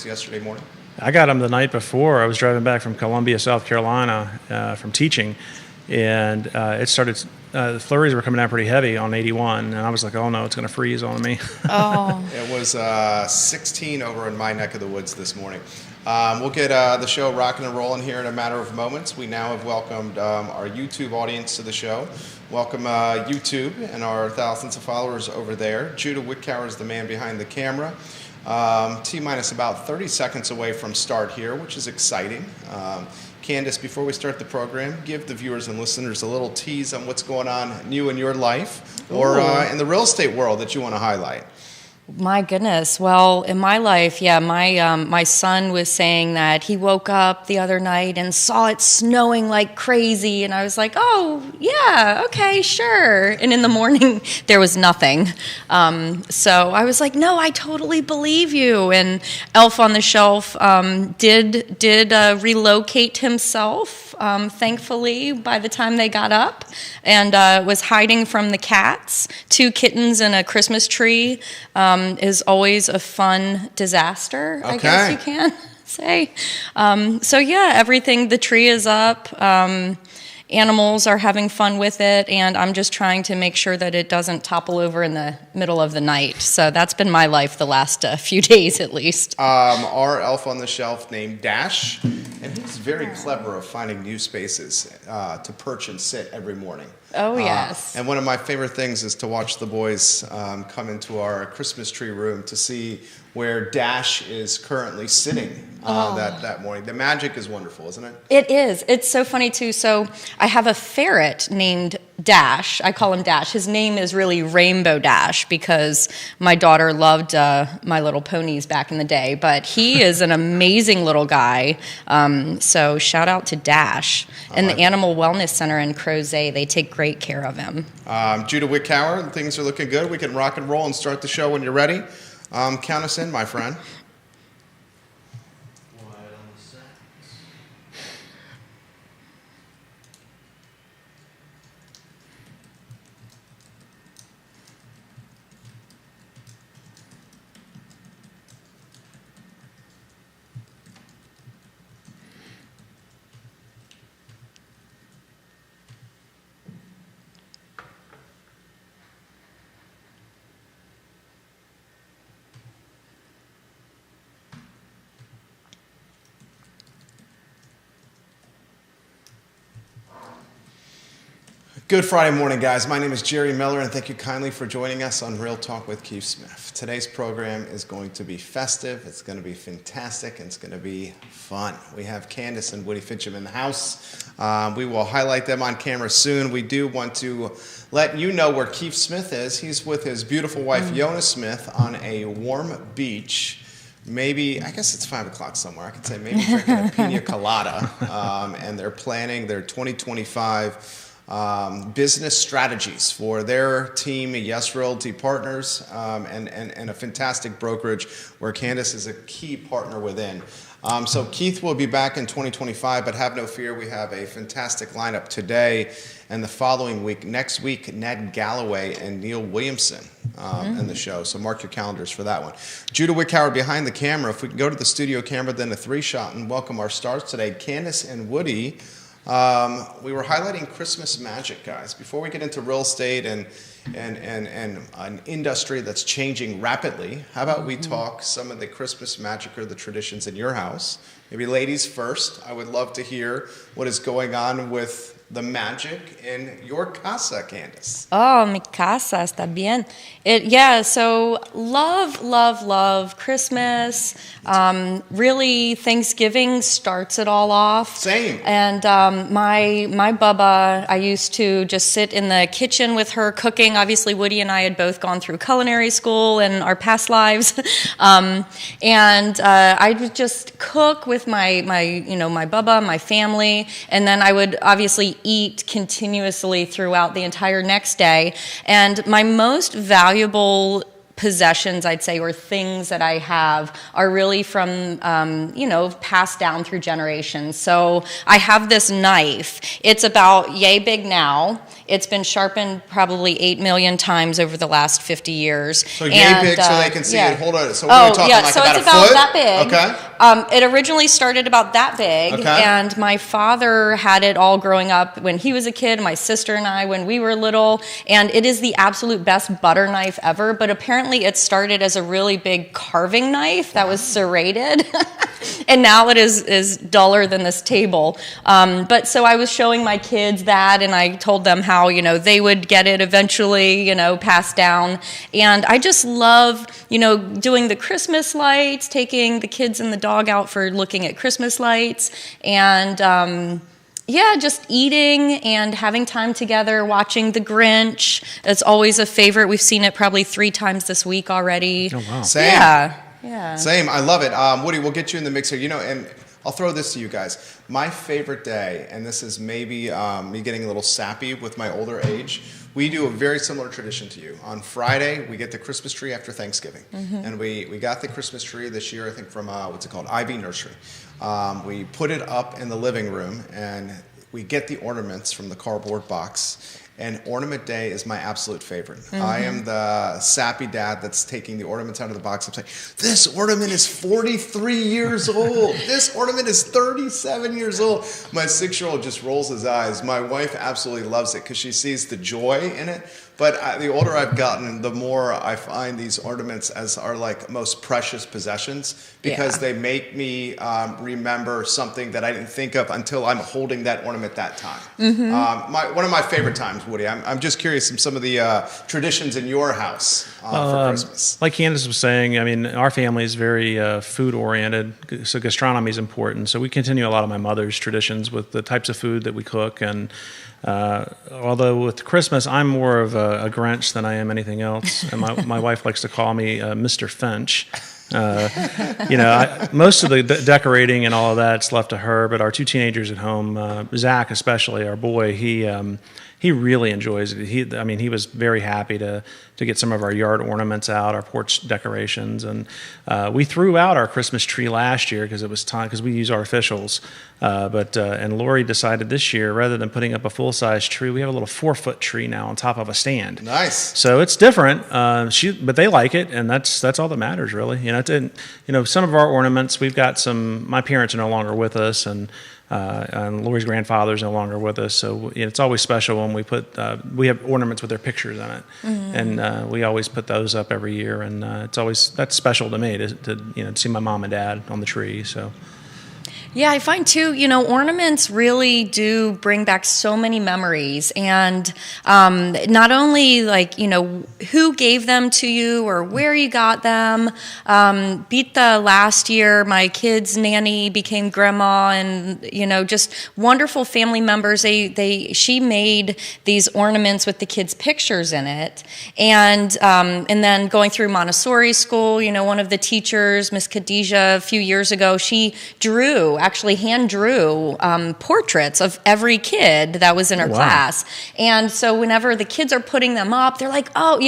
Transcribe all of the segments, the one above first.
orders yesterday morning? I got them the night before. I was driving back from Columbia, South Carolina, from teaching, and it started. The flurries were coming down pretty heavy on 81, and I was like, "Oh no, it's going to freeze on me." Oh. It was 16 over in my neck of the woods this morning. We'll get the show rocking and rolling here in a matter of moments. We now have welcomed our YouTube audience to the show. Welcome YouTube and our thousands of followers over there. Judah Wickower is the man behind the camera. T-minus about 30 seconds away from start here, which is exciting. Candace, before we start the program, give the viewers and listeners a little tease on what's going on new in your life or in the real estate world that you want to highlight. My goodness. Well, in my life, my son was saying that he woke up the other night and saw it snowing like crazy. And I was like, oh, yeah, okay, sure. And in the morning, there was nothing. So I was like, no, I totally believe you. And Elf on the Shelf did relocate himself, thankfully, by the time they got up, and was hiding from the cats. 2 kittens and a Christmas tree. Is always a fun disaster, I guess you can say. So everything, the tree is up, animals are having fun with it, and I'm just trying to make sure that it doesn't topple over in the middle of the night. So that's been my life the last few days at least. Our Elf on the Shelf named Dash, and he's very clever of finding new spaces to perch and sit every morning. Oh, yes. And one of my favorite things is to watch the boys come into our Christmas tree room to see where Dash is currently sitting that morning. The magic is wonderful, isn't it? It is. It's so funny, too. So I have a ferret named Dash. I call him Dash. His name is really Rainbow Dash because my daughter loved My Little Ponies back in the day. But he is an amazing little guy. So shout out to Dash. And the Animal Wellness Center in Crozet, they take great care of him. Judah Wickower, things are looking good. We can rock and roll and start the show when you're ready. Count us in, my friend. Good Friday morning, guys. My name is Jerry Miller, and thank you kindly for joining us on Real Talk with Keith Smith. Today's program is going to be festive, it's going to be fantastic, and it's going to be fun. We have Candace and Woody Fincham in the house. We will highlight them on camera soon. We do want to let you know where Keith Smith is. He's with his beautiful wife, Yona Smith, on a warm beach. Maybe, I guess it's 5 o'clock somewhere. I could say maybe drinking a pina colada. And they're planning their 2025 business strategies for their team, Yes Realty Partners, and a fantastic brokerage where Candace is a key partner within. So Keith will be back in 2025, but have no fear. We have a fantastic lineup today and the following week. Next week, Ned Galloway and Neil Williamson in the show. So mark your calendars for that one. Judah Wickower behind the camera. If we can go to the studio camera, then a 3-shot, and welcome our stars today, Candace and Woody. We were highlighting Christmas magic, guys. Before we get into real estate and an industry that's changing rapidly, how about we talk some of the Christmas magic or the traditions in your house? Maybe ladies first. I would love to hear what is going on with the magic in your casa, Candace. Oh, mi casa está bien. So love Christmas. Really, Thanksgiving starts it all off. Same. And my Bubba, I used to just sit in the kitchen with her cooking. Obviously, Woody and I had both gone through culinary school in our past lives, and I would just cook with my Bubba, my family, and then I would obviously eat continuously throughout the entire next day. And my most valuable possessions, I'd say, or things that I have are really from, passed down through generations. So I have this knife. It's about yay big now. It's been sharpened probably 8 million times over the last 50 years. So yay big so they can see it. Hold on. So what are we talking, like so about it's a about foot? that big. Okay. It originally started about that big, and my father had it all growing up when he was a kid, my sister and I when we were little, and it is the absolute best butter knife ever, but apparently it started as a really big carving knife that was serrated, and now it is duller than this table. But so I was showing my kids that, and I told them how, they would get it eventually, passed down, and I just love, doing the Christmas lights, taking the kids and the dog out for looking at Christmas lights, and just eating and having time together, watching The Grinch. It's always a favorite. We've seen it probably 3 times this week already. Oh, wow. Same. Yeah. Same. I love it. Woody, we'll get you in the mix here. And I'll throw this to you guys. My favorite day, and this is maybe me getting a little sappy with my older age, we do a very similar tradition to you. On Friday, we get the Christmas tree after Thanksgiving. And we got the Christmas tree this year, I think, from, Ivy Nursery. We put it up in the living room, and we get the ornaments from the cardboard box. And Ornament Day is my absolute favorite. I am the sappy dad that's taking the ornaments out of the box. I'm saying, this ornament is 43 years old. This ornament is 37 years old. My 6-year-old just rolls his eyes. My wife absolutely loves it because she sees the joy in it. But the older I've gotten, the more I find these ornaments as our most precious possessions, because they make me remember something that I didn't think of until I'm holding that ornament that time. One of my favorite times, Woody. I'm just curious some of the traditions in your house for Christmas. Like Candace was saying, I mean, our family is very food oriented, so gastronomy is important. So we continue a lot of my mother's traditions with the types of food that we cook. And although with Christmas, I'm more of a Grinch than I am anything else. And my wife likes to call me Mr. Finch. Most of the decorating and all of that's left to her, but our 2 teenagers at home, Zach especially, our boy, he really enjoys it. He was very happy to get some of our yard ornaments out, our porch decorations, and we threw out our Christmas tree last year because it was time, because we use artificials. And Lori decided this year, rather than putting up a full-size tree, we have a little 4-foot tree now on top of a stand. Nice. So it's different, but they like it, and that's all that matters, really. Some of our ornaments, we've got some. My parents are no longer with us, and Lori's grandfather's no longer with us, so it's always special when we have ornaments with their pictures in it, and we always put those up every year, and that's special to me to see my mom and dad on the tree. So. Yeah, I find too, ornaments really do bring back so many memories, and not only who gave them to you or where you got them. Beat the last year, my kid's nanny became grandma, and just wonderful family members. She made these ornaments with the kids' pictures in it, and then going through Montessori school, one of the teachers, Miss Khadija, a few years ago, she actually hand drew portraits of every kid that was in her class. And so whenever the kids are putting them up, they're like, oh,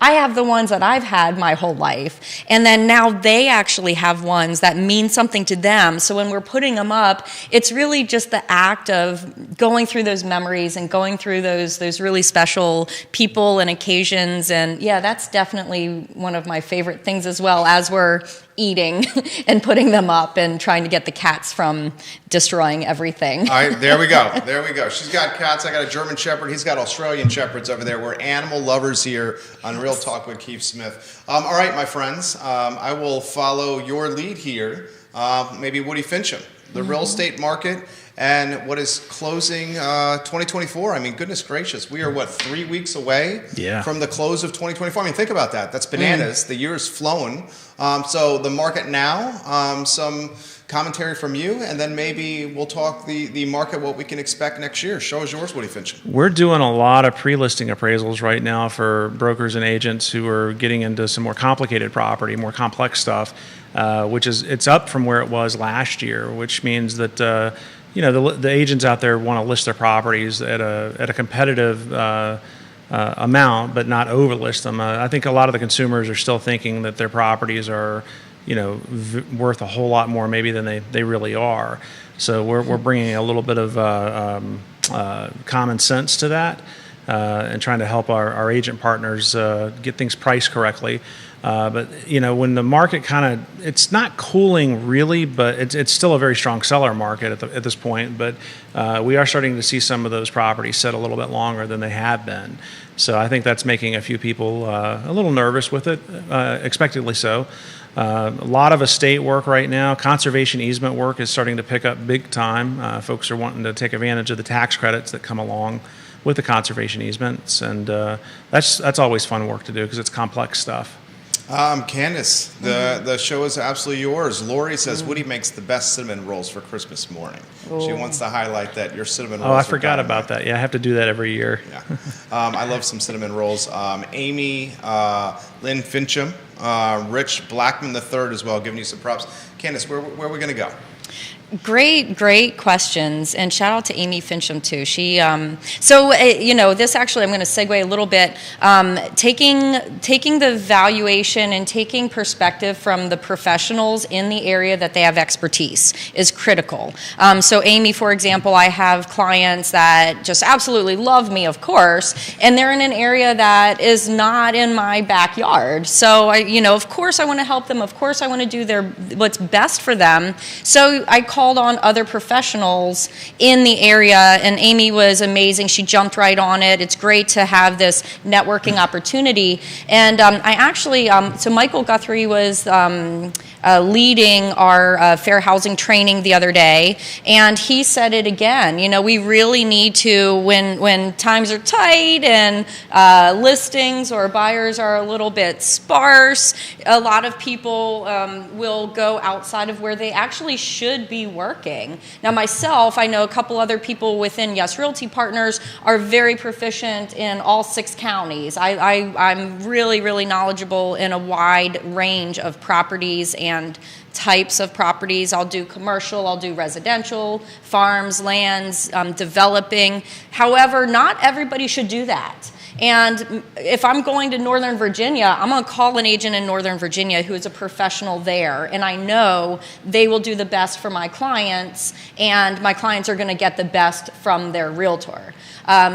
I have the ones that I've had my whole life. And then now they actually have ones that mean something to them. So when we're putting them up, it's really just the act of going through those memories and going through those really special people and occasions. And yeah, that's definitely one of my favorite things, as well as we're eating and putting them up and trying to get the cats from destroying everything. All right, there we go. She's got cats. I got a German Shepherd. He's got Australian Shepherds over there. We're animal lovers here on Real Talk with Keith Smith. All right, my friends, I will follow your lead here. Maybe Woody Fincham, the real estate market, and what is closing 2024. I mean, goodness gracious, we are 3 weeks away from the close of 2024. I mean, think about that. That's bananas. The year is flowing. So the market now, some commentary from you, and then maybe we'll talk the market, what we can expect next year. Show is yours, Woody Fincham. We're doing a lot of pre-listing appraisals right now for brokers and agents who are getting into some more complicated property, more complex stuff, it's up from where it was last year, which means that the agents out there want to list their properties at a competitive amount, but not overlist them. I think a lot of the consumers are still thinking that their properties are, worth a whole lot more maybe than they really are. So we're bringing a little bit of common sense to that, and trying to help our agent partners get things priced correctly. But when the market it's not cooling really, but it's still a very strong seller market at this point. But we are starting to see some of those properties sit a little bit longer than they have been. So I think that's making a few people a little nervous with it, expectedly so. A lot of estate work right now. Conservation easement work is starting to pick up big time. Folks are wanting to take advantage of the tax credits that come along with the conservation easements, and that's always fun work to do because it's complex stuff. Candace, the show is absolutely yours. Lori says Woody makes the best cinnamon rolls for Christmas morning. She wants to highlight that your cinnamon rolls. Oh, I forgot about that. Yeah, I have to do that every year. Yeah, I love some cinnamon rolls. Amy, Lynn Fincham, Rich Blackman III as well, giving you some props. Candace, where are we going to go? Great questions, and shout out to Amy Fincham too. She, this actually, I'm going to segue a little bit. Taking the valuation and taking perspective from the professionals in the area that they have expertise is critical. So Amy, for example, I have clients that just absolutely love me, of course, and they're in an area that is not in my backyard. So of course I want to help them. Of course I want to do what's best for them. So I called on other professionals in the area, and Amy was amazing. She jumped right on it. It's great to have this networking opportunity. And I actually, so Michael Guthrie was leading our fair housing training the other day, and he said it again. We really need to, when times are tight and listings or buyers are a little bit sparse, a lot of people will go outside of where they actually should be working. Now myself, I know a couple other people within Yes Realty Partners are very proficient in all 6 counties. I'm really knowledgeable in a wide range of properties and types of properties. I'll do commercial, I'll do residential, farms, lands, developing. However, not everybody should do that. And if I'm going to Northern Virginia, I'm going to call an agent in Northern Virginia who is a professional there, and I know they will do the best for my clients, and my clients are going to get the best from their realtor.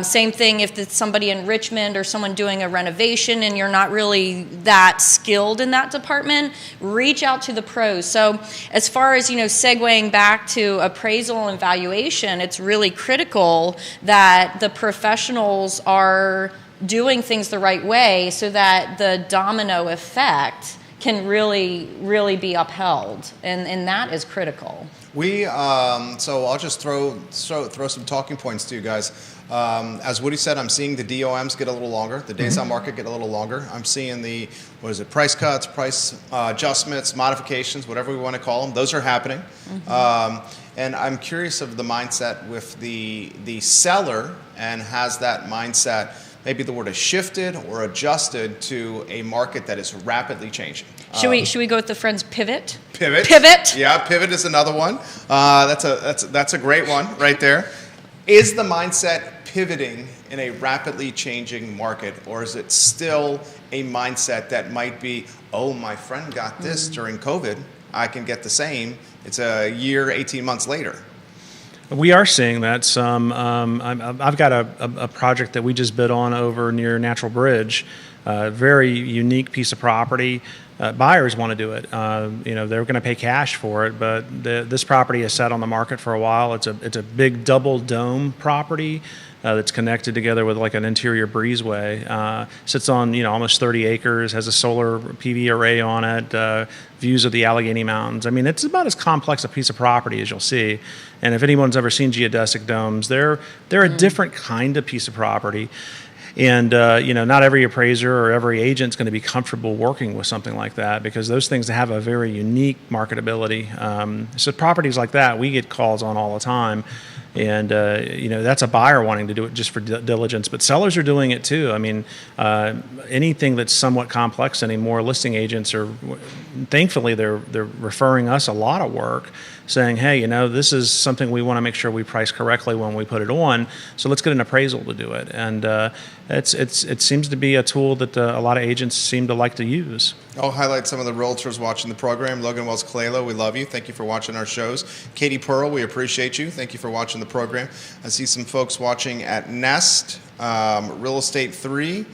Same thing if it's somebody in Richmond or someone doing a renovation and you're not really that skilled in that department, reach out to the pros. So as far as, segueing back to appraisal and valuation, it's really critical that the professionals are doing things the right way so that the domino effect can really be upheld, and that is critical. So I'll just throw some talking points to you guys. As Woody said, I'm seeing the DOMs get a little longer, the days on market get a little longer. I'm seeing the, price cuts, price adjustments, modifications, whatever we want to call them. Those are happening. And I'm curious of the mindset with the seller, and has that mindset, maybe the word is shifted or adjusted to a market that is rapidly changing. Should we go with the friends pivot? Pivot. Yeah, pivot is another one. That's a great one right there. Is the mindset pivoting in a rapidly changing market, or is it still a mindset that might be, oh, my friend got this during COVID, I can get the same. It's a year, 18 months later. We are seeing that some. I've got a project that we just bid on over near Natural Bridge, very unique piece of property. Buyers want to do it. They're going to pay cash for it, but this property has sat on the market for a while. It's a big double dome property that's connected together with like an interior breezeway. Sits on almost 30 acres, has a solar PV array on it, views of the Allegheny Mountains. I mean, it's about as complex a piece of property as you'll see. And if anyone's ever seen geodesic domes, they're a different kind of piece of property. And, not every appraiser or every agent's going to be comfortable working with something like that, because those things have a very unique marketability. So properties like that, we get calls on all the time. and that's a buyer wanting to do it just for diligence, but sellers are doing it too. I mean, anything that's somewhat complex anymore, listing agents are, thankfully, they're referring us a lot of work, saying, hey, this is something we want to make sure we price correctly when we put it on, so let's get an appraisal to do it. And it seems to be a tool that a lot of agents seem to like to use. I'll highlight some of the realtors watching the program. Logan Wells Kalelo, we love you. Thank you for watching our shows. Katie Pearl, we appreciate you. Thank you for watching the program. I see some folks watching at Nest, Real Estate 3,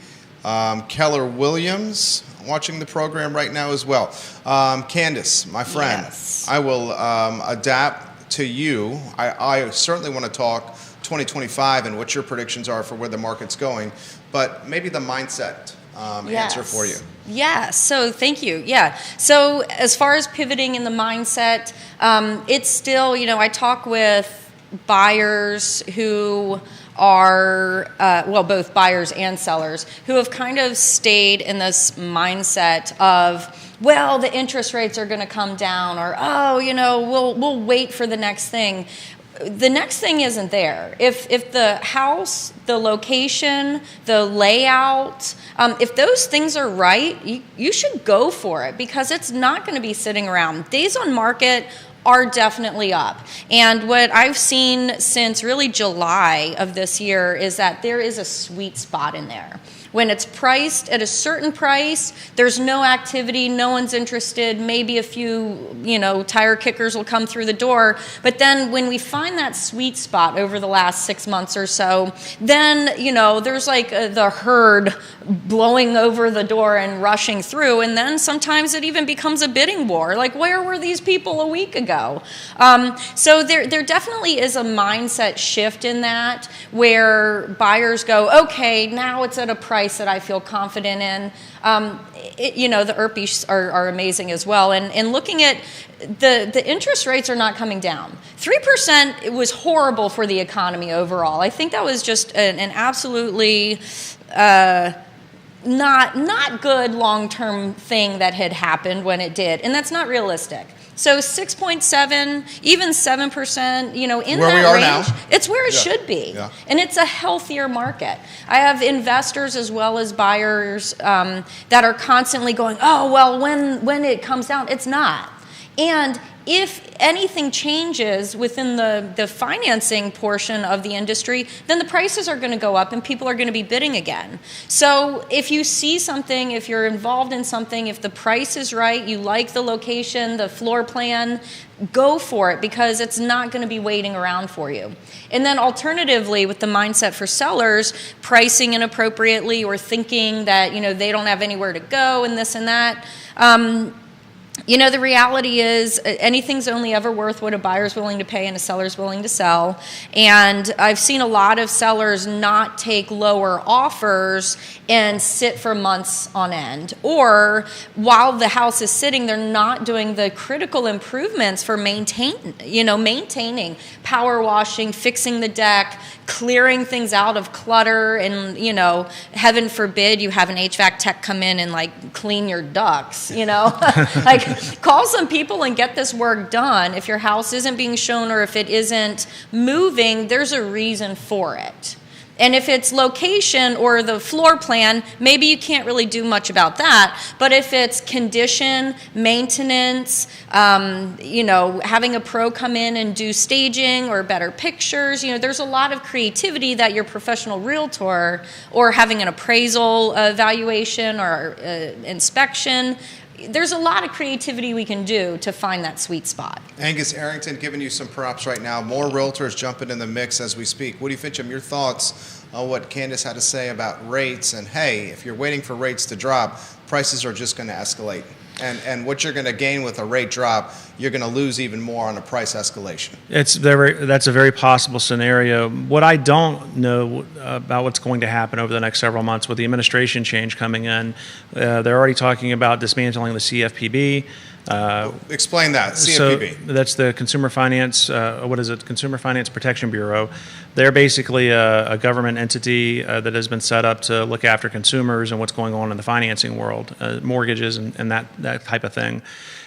Keller Williams watching the program right now as well. Candace, my friend, yes. I will adapt to you. I certainly want to talk 2025 and what your predictions are for where the market's going, but maybe the mindset answer for you. Yeah, so thank you. Yeah, so as far as pivoting in the mindset, it's still, I talk with buyers who are, both buyers and sellers, who have kind of stayed in this mindset of, well, the interest rates are going to come down, or, we'll wait for the next thing. The next thing isn't there. If the house, the location, the layout, if those things are right, you should go for it, because it's not going to be sitting around. Days on market are definitely up. And what I've seen since really July of this year is that there is a sweet spot in there. When it's priced at a certain price, there's no activity, no one's interested, maybe a few, tire kickers will come through the door. But then when we find that sweet spot over the last 6 months or so, then, there's like the herd blowing over the door and rushing through. And then sometimes it even becomes a bidding war. Like, where were these people a week ago? So there definitely is a mindset shift in that, where buyers go, okay, now it's at a price that I feel confident in. The IRPs are amazing as well. And looking at the interest rates are not coming down. 3%, it was horrible for the economy overall. I think that was just an absolutely not good long-term thing that had happened when it did. And that's not realistic. So 6.7, even 7%, in where that we are range, now. it's where it should be. Yeah. And it's a healthier market. I have investors as well as buyers that are constantly going, oh, well, when it comes down, it's not. And if anything changes within the financing portion of the industry, then the prices are going to go up and people are going to be bidding again. So if you see something, if you're involved in something, if the price is right, you like the location, the floor plan, go for it, because it's not going to be waiting around for you. And then alternatively, with the mindset for sellers, pricing inappropriately or thinking that, they don't have anywhere to go and this and that, the reality is anything's only ever worth what a buyer's willing to pay and a seller's willing to sell. And I've seen a lot of sellers not take lower offers and sit for months on end. Or while the house is sitting, they're not doing the critical improvements for maintaining, power washing, fixing the deck, clearing things out of clutter, and, heaven forbid you have an HVAC tech come in and clean your ducts, call some people and get this work done. If your house isn't being shown or if it isn't moving, there's a reason for it. And if it's location or the floor plan, maybe you can't really do much about that. But if it's condition, maintenance, having a pro come in and do staging or better pictures, there's a lot of creativity that your professional realtor, or having an appraisal evaluation or inspection, there's a lot of creativity we can do to find that sweet spot. Angus Arrington giving you some props right now. More realtors jumping in the mix as we speak. Woody Fincham, your thoughts on what Candace had to say about rates? And hey, if you're waiting for rates to drop, prices are just going to escalate. And what you're going to gain with a rate drop, you're going to lose even more on a price escalation. That's a very possible scenario. What I don't know about what's going to happen over the next several months with the administration change coming in, they're already talking about dismantling the CFPB. Explain that, CFPB. So that's the Consumer Finance, Consumer Finance Protection Bureau. They're basically a government entity that has been set up to look after consumers and what's going on in the financing world, mortgages and that type of thing.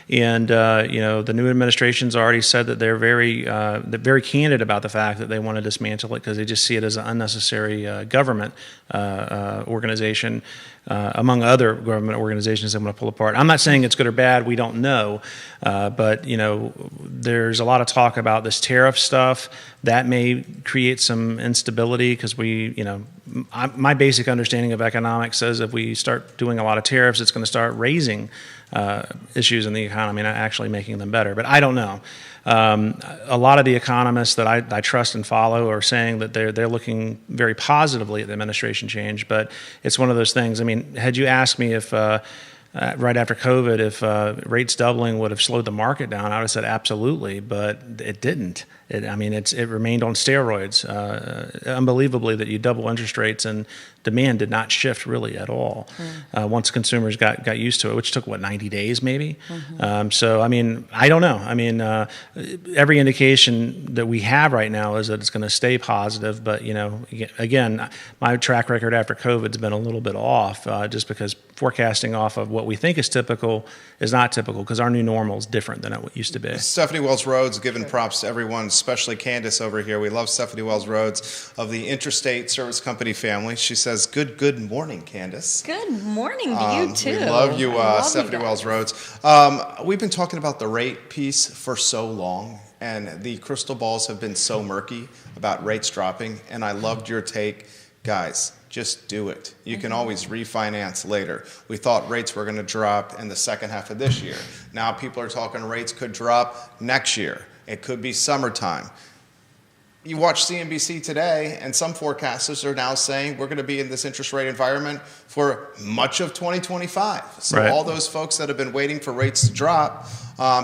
And the new administration's already said that they're very candid about the fact that they want to dismantle it because they just see it as an unnecessary government organization. Among other government organizations they want to pull apart. I'm not saying it's good or bad. We don't know. But, there's a lot of talk about this tariff stuff. That may create some instability because my basic understanding of economics says if we start doing a lot of tariffs, it's going to start raising issues in the economy, not actually making them better. But I don't know. A lot of the economists that I trust and follow are saying that they're looking very positively at the administration change, but it's one of those things. I mean, had you asked me if right after COVID, if rates doubling would have slowed the market down, I would have said absolutely, but it didn't. It remained on steroids. Unbelievably that you double interest rates and demand did not shift really at all once consumers got used to it, which took, 90 days maybe? So, I don't know. Every indication that we have right now is that it's going to stay positive, but, again, my track record after COVID has been a little bit off just because forecasting off of what we think is typical is not typical because our new normal is different than it used to be. Stephanie Wells Rhodes, giving props to everyone, especially Candace over here. We love Stephanie Wells Rhodes of the Interstate Service Company family. She says, good morning, Candace. Good morning to you, too. We love you, Stephanie Wells Rhodes. We've been talking about the rate piece for so long, and the crystal balls have been so murky about rates dropping, and I loved your take. Guys, just do it. You can always refinance later. We thought rates were going to drop in the second half of this year. Now people are talking rates could drop next year. It could be summertime. You watch CNBC today, and some forecasters are now saying we're going to be in this interest rate environment for much of 2025. So right. All those folks that have been waiting for rates to drop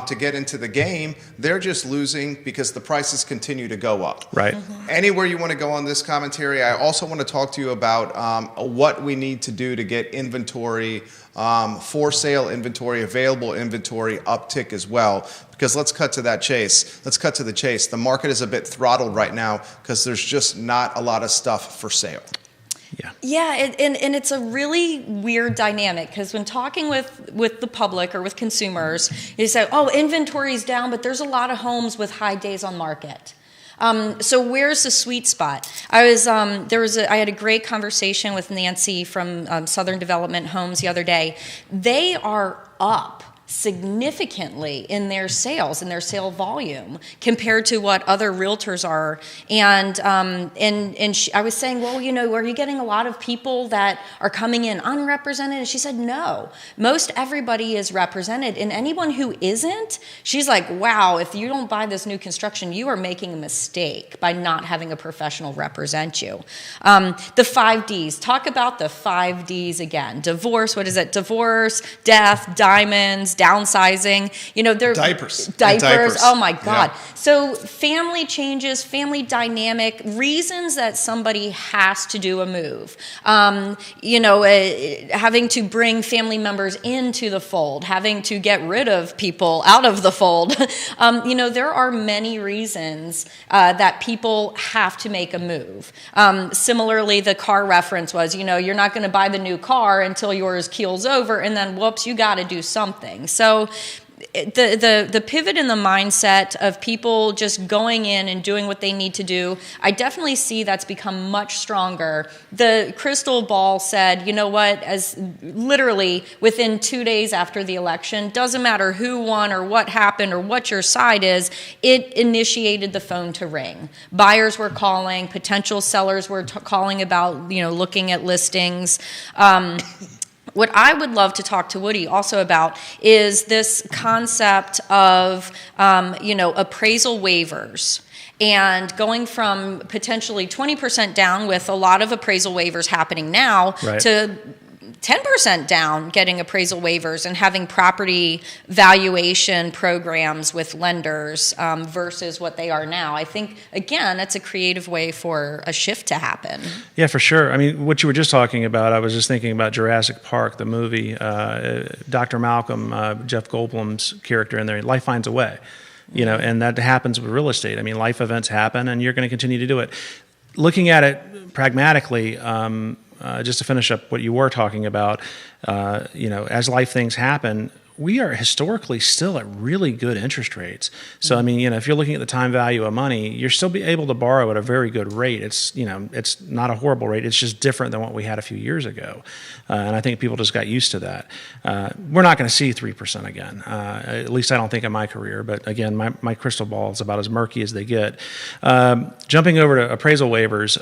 to get into the game, they're just losing because the prices continue to go up. Right. Anywhere you want to go on this commentary, I also want to talk to you about what we need to do to get inventory, for sale inventory, available inventory uptick as well. Because let's cut to the chase. The market is a bit throttled right now because there's just not a lot of stuff for sale. Yeah, and it's a really weird dynamic because when talking with the public or with consumers, you say, oh, inventory's down, but there's a lot of homes with high days on market. So where's the sweet spot? I had a great conversation with Nancy from Southern Development Homes the other day. They are up significantly in their sales and their sale volume compared to what other realtors are. And I was saying, well, are you getting a lot of people that are coming in unrepresented? And she said, no, most everybody is represented. And anyone who isn't, she's like, wow, if you don't buy this new construction, you are making a mistake by not having a professional represent you. The 5 Ds, talk about the 5 Ds again. Divorce, what is it? Divorce, death, diamonds, downsizing, they're diapers. Oh my God. Yeah. So family changes, family dynamic, reasons that somebody has to do a move, having to bring family members into the fold, having to get rid of people out of the fold. There are many reasons that people have to make a move. Similarly, the car reference was, you're not going to buy the new car until yours keels over and then whoops, you got to do something. So the pivot in the mindset of people just going in and doing what they need to do, I definitely see that's become much stronger. The crystal ball said, you know what, as literally within 2 days after the election, doesn't matter who won or what happened or what your side is, it initiated the phone to ring. Buyers were calling, potential sellers were calling about, looking at listings. What I would love to talk to Woody also about is this concept of, appraisal waivers. And going from potentially 20% down with a lot of appraisal waivers happening now right. to 10% down getting appraisal waivers and having property valuation programs with lenders versus what they are now. I think, again, that's a creative way for a shift to happen. Yeah, for sure. I mean, what you were just talking about, I was just thinking about Jurassic Park, the movie. Dr. Malcolm, Jeff Goldblum's character in there, life finds a way. And that happens with real estate. I mean, life events happen, and you're going to continue to do it. Looking at it pragmatically, just to finish up what you were talking about, as life things happen, we are historically still at really good interest rates. So, I mean, if you're looking at the time value of money, you're still be able to borrow at a very good rate. It's, it's not a horrible rate. It's just different than what we had a few years ago. And I think people just got used to that. We're not going to see 3% again. At least I don't think in my career. But again, my crystal ball is about as murky as they get. Jumping over to appraisal waivers,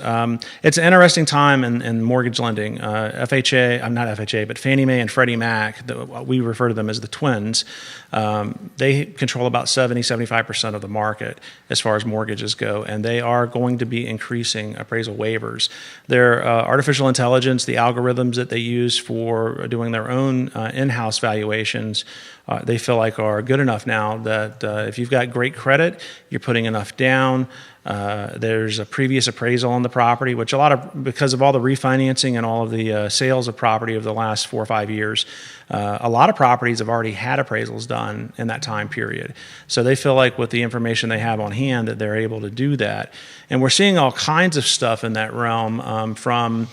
it's an interesting time in mortgage lending. FHA, I'm not FHA, but Fannie Mae and Freddie Mac, we refer to them as the twins. They control about 70-75% of the market as far as mortgages go, and they are going to be increasing appraisal waivers. Their artificial intelligence, the algorithms that they use for doing their own in-house valuations, they feel like are good enough now that if you've got great credit, you're putting enough down. There's a previous appraisal on the property, which because of all the refinancing and all of the sales of property over the last 4 or 5 years, a lot of properties have already had appraisals done in that time period. So they feel like with the information they have on hand that they're able to do that. And we're seeing all kinds of stuff in that realm from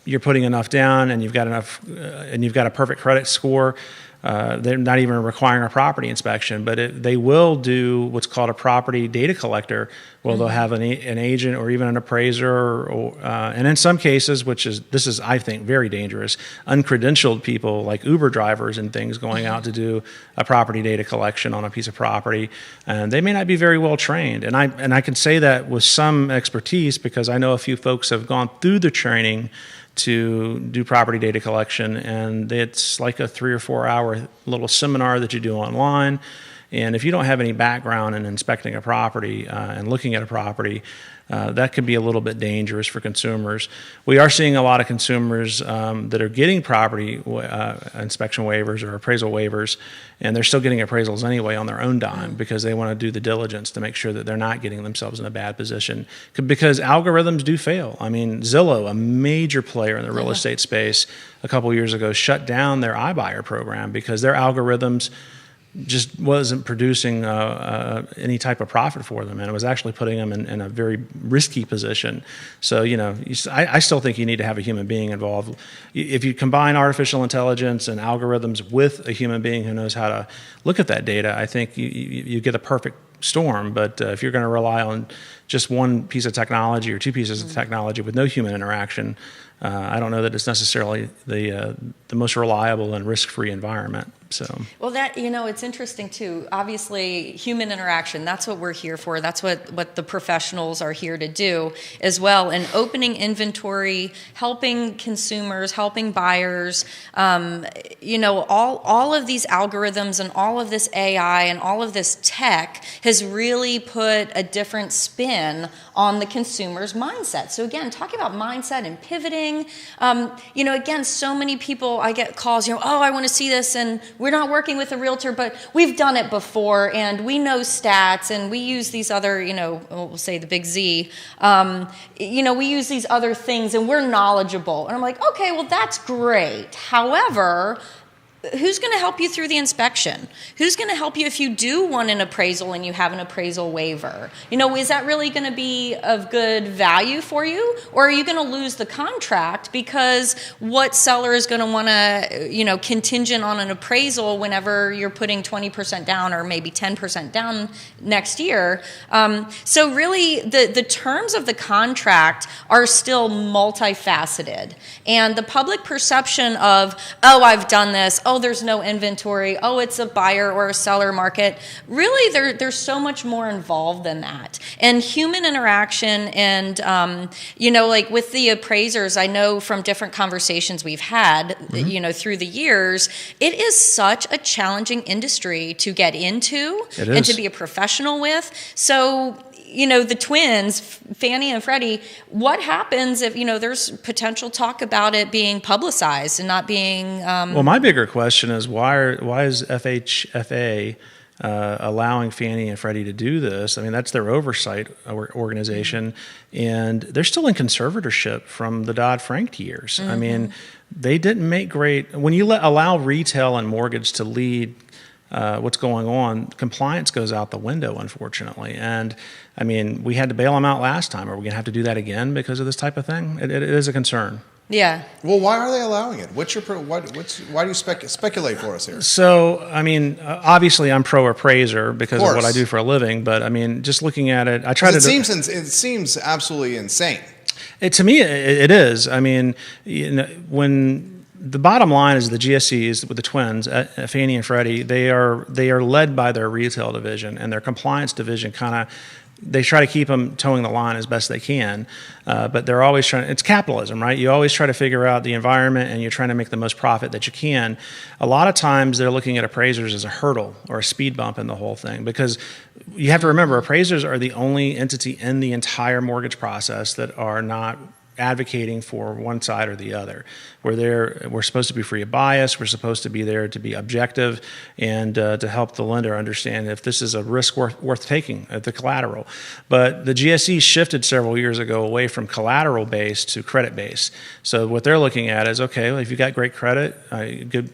you're putting enough down and you've got enough and you've got a perfect credit score. They're not even requiring a property inspection, but they will do what's called a property data collector, where they'll have an agent or even an appraiser, and in some cases, this is I think very dangerous, uncredentialed people like Uber drivers and things going out to do a property data collection on a piece of property, and they may not be very well trained. And I can say that with some expertise because I know a few folks have gone through the training to do property data collection, and it's like a 3 or 4 hour little seminar that you do online. And if you don't have any background in inspecting a property and looking at a property, that could be a little bit dangerous for consumers. We are seeing a lot of consumers that are getting property inspection waivers or appraisal waivers, and they're still getting appraisals anyway on their own dime because they want to do the diligence to make sure that they're not getting themselves in a bad position. Because algorithms do fail. I mean, Zillow, a major player in the real estate space, a couple of years ago shut down their iBuyer program because their algorithms just wasn't producing any type of profit for them, and it was actually putting them in a very risky position. So, I still think you need to have a human being involved. If you combine artificial intelligence and algorithms with a human being who knows how to look at that data, I think you get a perfect storm. But if you're going to rely on just one piece of technology or two pieces of technology with no human interaction, I don't know that it's necessarily the most reliable and risk-free environment. So. Well, it's interesting too. Obviously, human interaction, that's what we're here for. That's what the professionals are here to do as well. And opening inventory, helping consumers, helping buyers, all of these algorithms and all of this AI and all of this tech has really put a different spin on the consumer's mindset. So again, talking about mindset and pivoting, again, so many people, I get calls, I want to see this, and we're not working with a realtor, but we've done it before, and we know stats, and we use these other, we'll say the big Z, we use these other things, and we're knowledgeable. And I'm like, okay, well, that's great. However, who's going to help you through the inspection? Who's going to help you if you do want an appraisal and you have an appraisal waiver? Is that really going to be of good value for you? Or are you going to lose the contract because what seller is going to want to, contingent on an appraisal whenever you're putting 20% down or maybe 10% down next year? So really the terms of the contract are still multifaceted. And the public perception of, I've done this, there's no inventory, it's a buyer or a seller market. Really, there's so much more involved than that. And human interaction and, like with the appraisers, I know from different conversations we've had, through the years, it is such a challenging industry to get into and to be a professional with. So, the twins, Fannie and Freddie, what happens if, there's potential talk about it being publicized and not being... Well, my bigger question is why is FHFA allowing Fannie and Freddie to do this? I mean, that's their oversight organization, and they're still in conservatorship from the Dodd-Frank years. I mean, they didn't make great... When you allow retail and mortgage to lead what's going on, compliance goes out the window, unfortunately. And I mean, we had to bail them out last time. Are we going to have to do that again because of this type of thing? It is a concern. Yeah. Well, why are they allowing it? Why do you speculate for us here? So, I mean, obviously, I'm pro appraiser because of what I course. do for a living. But I mean, just looking at it, I try 'Cause to. it seems absolutely insane. To me, it is. I mean, when the bottom line is the GSEs with the twins, Fannie and Freddie, they are led by their retail division, and their compliance division they try to keep them towing the line as best they can, but they're always trying. It's capitalism, right? You always try to figure out the environment, and you're trying to make the most profit that you can. A lot of times, they're looking at appraisers as a hurdle or a speed bump in the whole thing, because you have to remember, appraisers are the only entity in the entire mortgage process that are not advocating for one side or the other. We're supposed to be free of bias. We're supposed to be there to be objective and to help the lender understand if this is a risk worth taking at the collateral. But the GSE shifted several years ago away from collateral based to credit based. So what they're looking at is, okay, well, if you've got great credit, good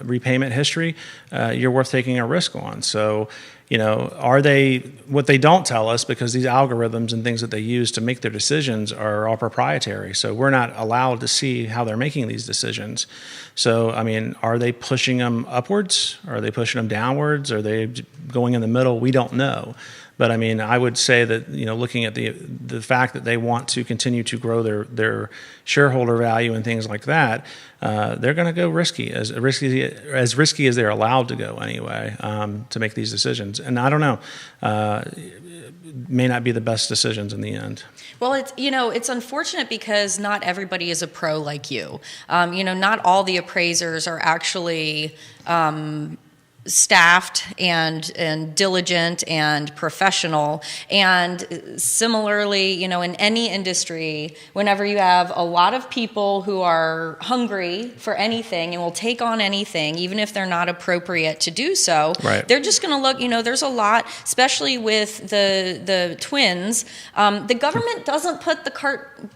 repayment history, you're worth taking a risk on. So, what they don't tell us, because these algorithms and things that they use to make their decisions are all proprietary. So we're not allowed to see how they're making these decisions. So, I mean, are they pushing them upwards? Are they pushing them downwards? Are they going in the middle? We don't know. But I mean, I would say that, looking at the fact that they want to continue to grow their shareholder value and things like that, they're going to go risky as risky as they're allowed to go anyway, to make these decisions. And I don't know, it may not be the best decisions in the end. Well, it's unfortunate because not everybody is a pro like you. Not all the appraisers are actually staffed and diligent and professional. And similarly, in any industry, whenever you have a lot of people who are hungry for anything and will take on anything, even if they're not appropriate to do so, right, they're just going to look, there's a lot, especially with the twins. The government doesn't put the cart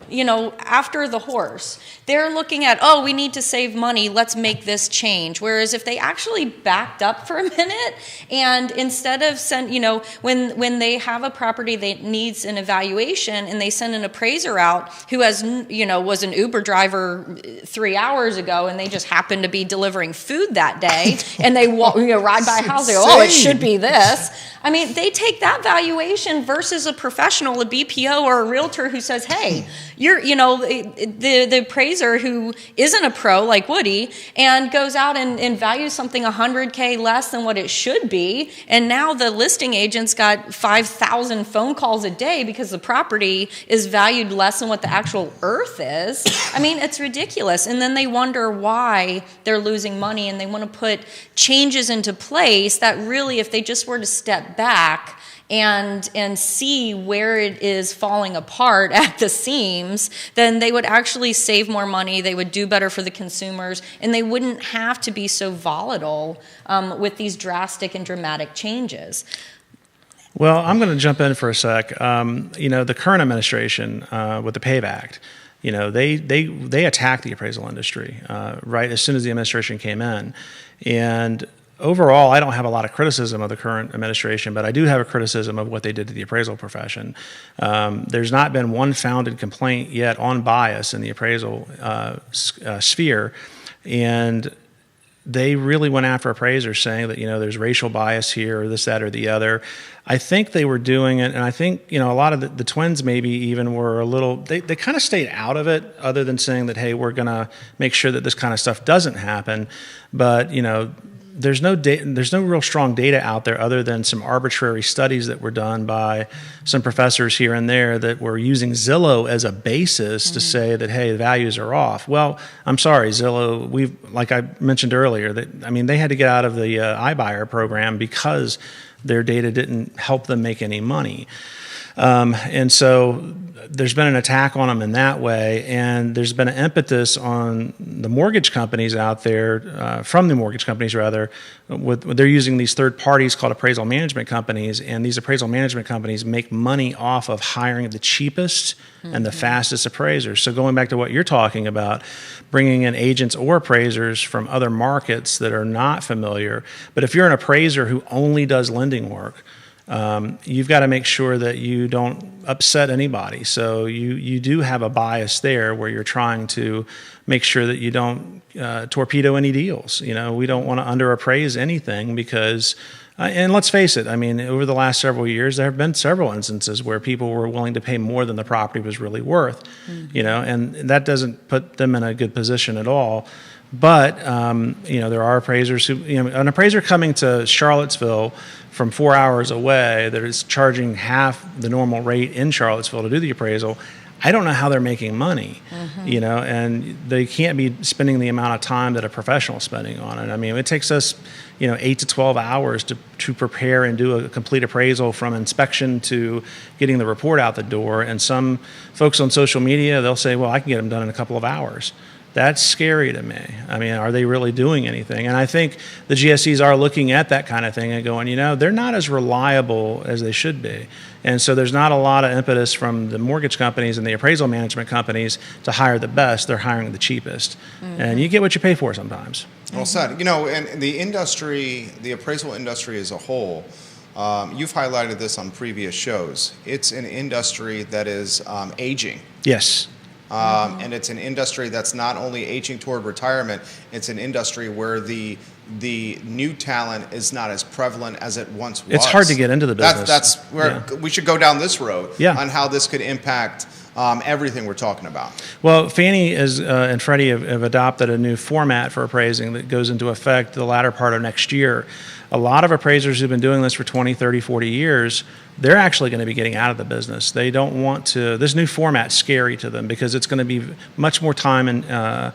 after the horse. They're looking at, we need to save money, let's make this change. Whereas if they actually backed up for a minute and instead of when they have a property that needs an evaluation and they send an appraiser out who was an Uber driver 3 hours ago and they just happened to be delivering food that day and they ride by a house, they go, it should be this. I mean, they take that valuation versus a professional, a BPO or a realtor who says, hey, you're, the appraiser who isn't a pro like Woody and goes out and values something $100K less than what it should be. And now the listing agent's got 5,000 phone calls a day because the property is valued less than what the actual earth is. I mean, it's ridiculous. And then they wonder why they're losing money, and they want to put changes into place that really, if they just were to step back and see where it is falling apart at the seams, then they would actually save more money, they would do better for the consumers, and they wouldn't have to be so volatile with these drastic and dramatic changes. Well, I'm going to jump in for a sec. The current administration with the PAVE Act, they attacked the appraisal industry right as soon as the administration came in. And overall, I don't have a lot of criticism of the current administration, but I do have a criticism of what they did to the appraisal profession. There's not been one founded complaint yet on bias in the appraisal sphere, and they really went after appraisers saying that, there's racial bias here or this, that, or the other. I think they were doing it, and I think, a lot of the twins maybe even were a little, they kind of stayed out of it, other than saying that, hey, we're going to make sure that this kind of stuff doesn't happen. But, there's no real strong data out there other than some arbitrary studies that were done by some professors here and there that were using Zillow as a basis to say that, hey, the values are off. Well, I'm sorry, Zillow, like I mentioned earlier, they had to get out of the iBuyer program because their data didn't help them make any money. And so there's been an attack on them in that way, and there's been an impetus on the mortgage companies out there, from the mortgage companies rather, they're using these third parties called appraisal management companies, and these appraisal management companies make money off of hiring the cheapest and the fastest appraisers. So going back to what you're talking about, bringing in agents or appraisers from other markets that are not familiar, but if you're an appraiser who only does lending work, you've got to make sure that you don't upset anybody. So you do have a bias there where you're trying to make sure that you don't torpedo any deals. We don't want to underappraise anything because, and let's face it, I mean, over the last several years, there have been several instances where people were willing to pay more than the property was really worth, and that doesn't put them in a good position at all. But, there are appraisers who, an appraiser coming to Charlottesville from 4 hours away that is charging half the normal rate in Charlottesville to do the appraisal, I don't know how they're making money, and they can't be spending the amount of time that a professional is spending on it. I mean, it takes us, 8 to 12 hours to prepare and do a complete appraisal from inspection to getting the report out the door. And some folks on social media, they'll say, well, I can get them done in a couple of hours. That's scary to me. I mean, are they really doing anything? And I think the GSEs are looking at that kind of thing and going, they're not as reliable as they should be. And so there's not a lot of impetus from the mortgage companies and the appraisal management companies to hire the best. They're hiring the cheapest. And you get what you pay for sometimes. Well said. And the industry, the appraisal industry as a whole, you've highlighted this on previous shows. It's an industry that is aging. Yes. And it's an industry that's not only aging toward retirement, it's an industry where the new talent is not as prevalent as it once was. It's hard to get into the business. That's where we should go down this road on how this could impact everything we're talking about. Well, Fannie and Freddie have adopted a new format for appraising that goes into effect the latter part of next year. A lot of appraisers who've been doing this for 20, 30, 40 years, they're actually going to be getting out of the business. They don't want to. This new format's scary to them because it's going to be much more time and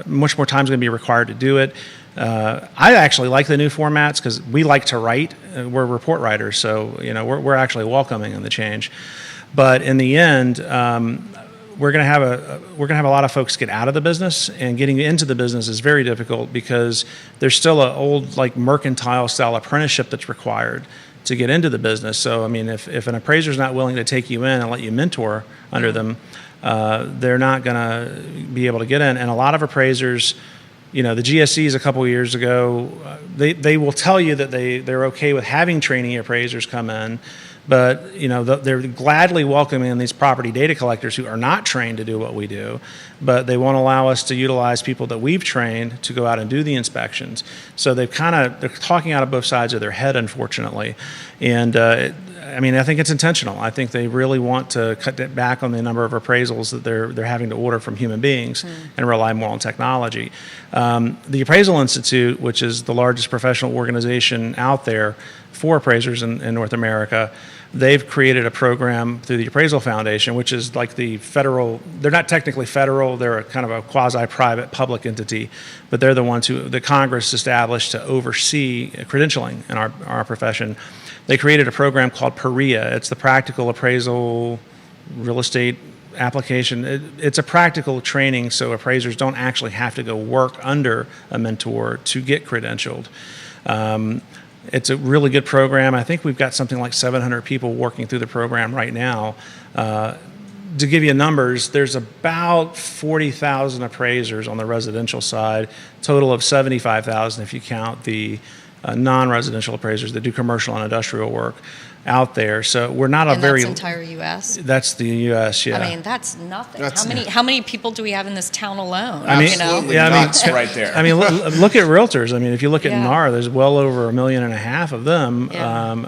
much more time is going to be required to do it. I actually like the new formats because we like to write. We're report writers, so we're actually welcoming in the change. But in the end, we're going to have a lot of folks get out of the business, and getting into the business is very difficult because there's still an old mercantile style apprenticeship that's required to get into the business. So I mean, if an appraiser is not willing to take you in and let you mentor under them, they're not going to be able to get in. And a lot of appraisers, the GSEs a couple of years ago, they will tell you that they're okay with having trainee appraisers come in. But they're gladly welcoming these property data collectors who are not trained to do what we do, but they won't allow us to utilize people that we've trained to go out and do the inspections. So they're talking out of both sides of their head, unfortunately. And I think it's intentional. I think they really want to cut back on the number of appraisals that they're having to order from human beings and rely more on technology. The Appraisal Institute, which is the largest professional organization out there for appraisers in North America, they've created a program through the Appraisal Foundation, which is like the federal. They're not technically federal. They're a kind of a quasi-private public entity, but they're the ones who the Congress established to oversee credentialing in our profession. They created a program called PAREA. It's the Practical Appraisal Real Estate Application. It's a practical training, so appraisers don't actually have to go work under a mentor to get credentialed. It's a really good program. I think we've got something like 700 people working through the program right now. To give you numbers, there's about 40,000 appraisers on the residential side, total of 75,000 if you count the non-residential appraisers that do commercial and industrial work out there. So we're not and that's entire U.S.? That's the U.S., yeah. I mean, that's nothing. How many people do we have in this town alone? Absolutely nuts right there. I mean, look at realtors. I mean, if you look at NAR, there's well over 1.5 million of them,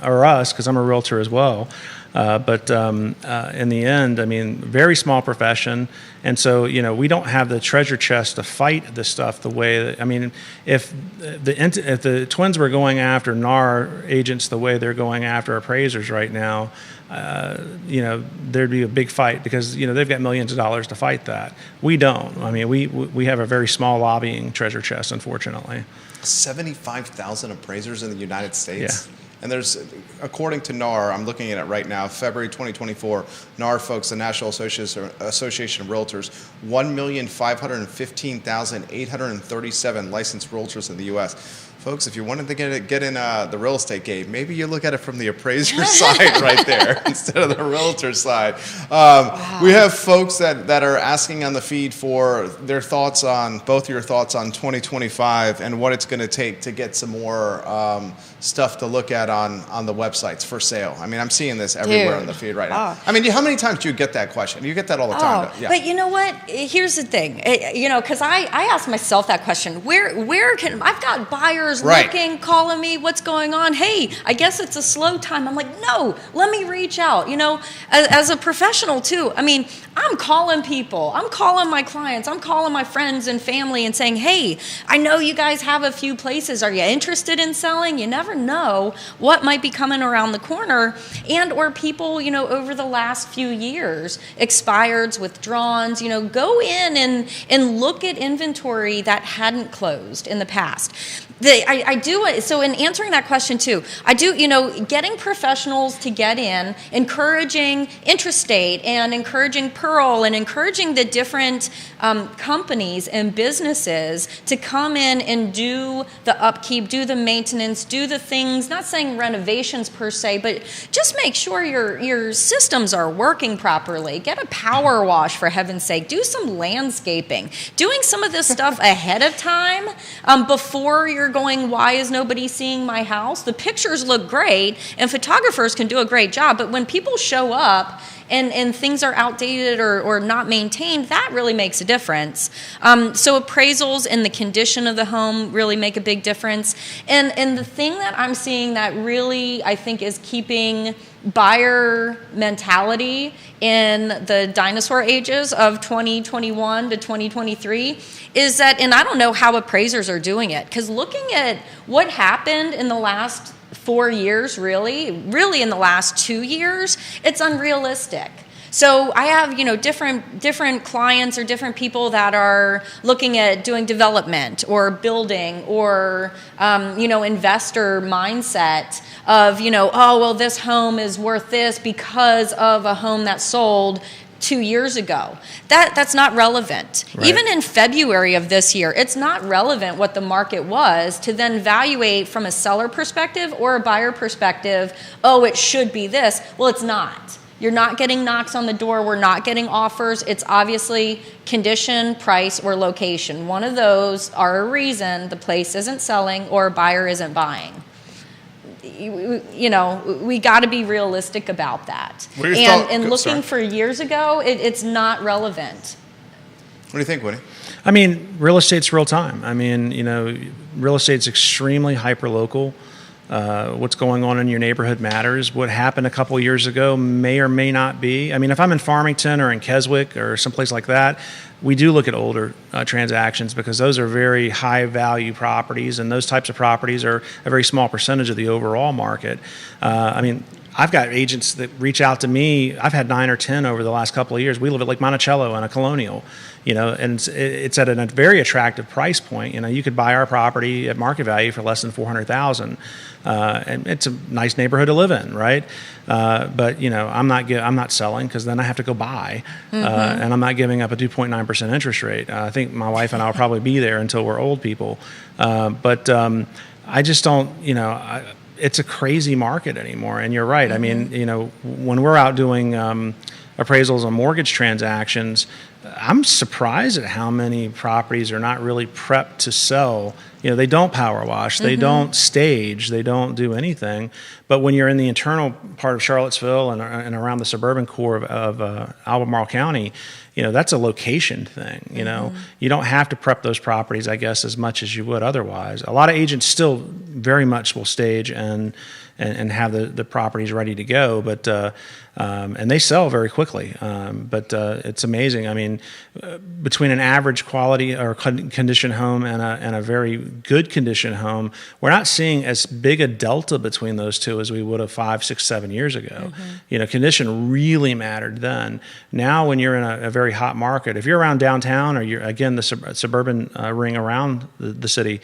or us, because I'm a realtor as well. But in the end, I mean, very small profession. And so, we don't have the treasure chest to fight this stuff the way that, I mean, if the Twins were going after NAR agents the way they're going after appraisers right now, there'd be a big fight because, they've got millions of dollars to fight that. We don't. I mean, we have a very small lobbying treasure chest, unfortunately. 75,000 appraisers in the United States? Yeah. And there's, according to NAR, I'm looking at it right now, February 2024, NAR folks, the National Association of Realtors, 1,515,837 licensed realtors in the U.S. folks, if you wanted to get in the real estate game, maybe you look at it from the appraiser side right there instead of the realtor side. Wow. We have folks that are asking on the feed for their thoughts on, both your thoughts on 2025 and what it's going to take to get some more stuff to look at on the websites for sale. I mean, I'm seeing this everywhere on the feed right now. I mean, how many times do you get that question? You get that all the time. Yeah. But you know what? Here's the thing. Because I ask myself that question. Where can I've got buyers looking, calling me, what's going on? Hey, I guess it's a slow time. I'm like, no, let me reach out. As a professional too. I mean, I'm calling people. I'm calling my clients. I'm calling my friends and family and saying, hey, I know you guys have a few places. Are you interested in selling? You never know what might be coming around the corner. And or people, over the last few years, expireds, withdrawns, go in and look at inventory that hadn't closed in the past. I do, so in answering that question too, I do, getting professionals to get in, encouraging Intrastate and encouraging Pearl and encouraging the different companies and businesses to come in and do the upkeep, do the maintenance, do the things, not saying renovations per se, but just make sure your systems are working properly. Get a power wash, for heaven's sake. Do some landscaping. Doing some of this stuff ahead of time before you're going, why is nobody seeing my house? The pictures look great and photographers can do a great job, but when people show up and things are outdated or not maintained, that really makes a difference. So appraisals and the condition of the home really make a big difference. And the thing that I'm seeing that really, I think, is keeping buyer mentality in the dinosaur ages of 2021 to 2023 is that, and I don't know how appraisers are doing it, because looking at what happened in the last 4 years, really in the last 2 years, it's unrealistic. So I have, different clients or different people that are looking at doing development or building or, investor mindset of, this home is worth this because of a home that sold 2 years ago. That's not relevant. Right. Even in February of this year, it's not relevant what the market was to then evaluate from a seller perspective or a buyer perspective, it should be this. Well, it's not. You're not getting knocks on the door. We're not getting offers. It's obviously condition, price, or location. One of those are a reason the place isn't selling or a buyer isn't buying. We got to be realistic about that. And looking for years ago, it's not relevant. What do you think, Woody? I mean, real estate's real time. I mean, real estate's extremely hyper-local. What's going on in your neighborhood matters. What happened a couple years ago may or may not be. I mean, if I'm in Farmington or in Keswick or someplace like that, we do look at older transactions because those are very high value properties, and those types of properties are a very small percentage of the overall market. I mean, I've got agents that reach out to me. I've had 9 or 10 over the last couple of years. We live at Lake Monticello and a Colonial, and it's at a very attractive price point. You could buy our property at market value for less than $400,000, and it's a nice neighborhood to live in, right? But I'm not selling because then I have to go buy, and I'm not giving up a 2.9% interest rate. I think my wife and I will probably be there until we're old people, but I just don't, it's a crazy market anymore. And you're right. I mean, when we're out doing appraisals on mortgage transactions, I'm surprised at how many properties are not really prepped to sell. They don't power wash, they don't stage, they don't do anything. But when you're in the internal part of Charlottesville and around the suburban core of Albemarle County, that's a location thing. You don't have to prep those properties, I guess, as much as you would otherwise. A lot of agents still very much will stage and have the properties ready to go, but and they sell very quickly. But it's amazing. I mean, between an average quality or condition home and a very good condition home, we're not seeing as big a delta between those two as we would have 5, 6, 7 years ago. Condition really mattered then. Now, when you're in a very hot market, if you're around downtown or you're, again, the suburban ring around the city,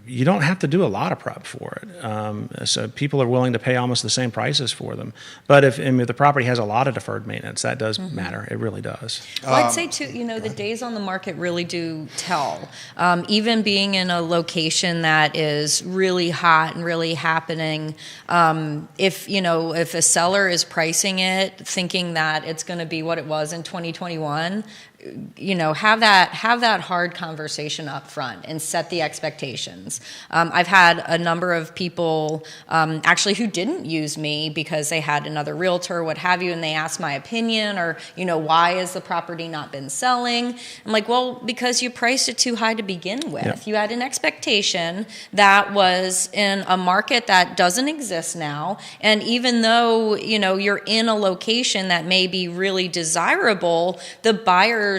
you don't have to do a lot of prep for it. So people are willing to pay almost the same prices for them. But if the property has a lot of deferred maintenance, that does matter. It really does. Well, I'd say too, the days on the market really do tell. Even being in a location that is really hot and really happening, if a seller is pricing it thinking that it's going to be what it was in 2021, have that hard conversation up front and set the expectations. I've had a number of people actually who didn't use me because they had another realtor, what have you, and they asked my opinion or, why has the property not been selling? I'm like, well, because you priced it too high to begin with. Yep. You had an expectation that was in a market that doesn't exist now. And even though, you're in a location that may be really desirable, the buyer's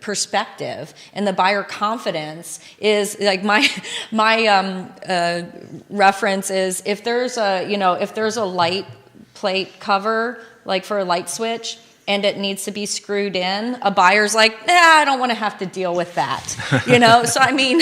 perspective and the buyer confidence is like my reference is if there's a light plate cover like for a light switch and it needs to be screwed in, a buyer's like, I don't want to have to deal with that. So I mean,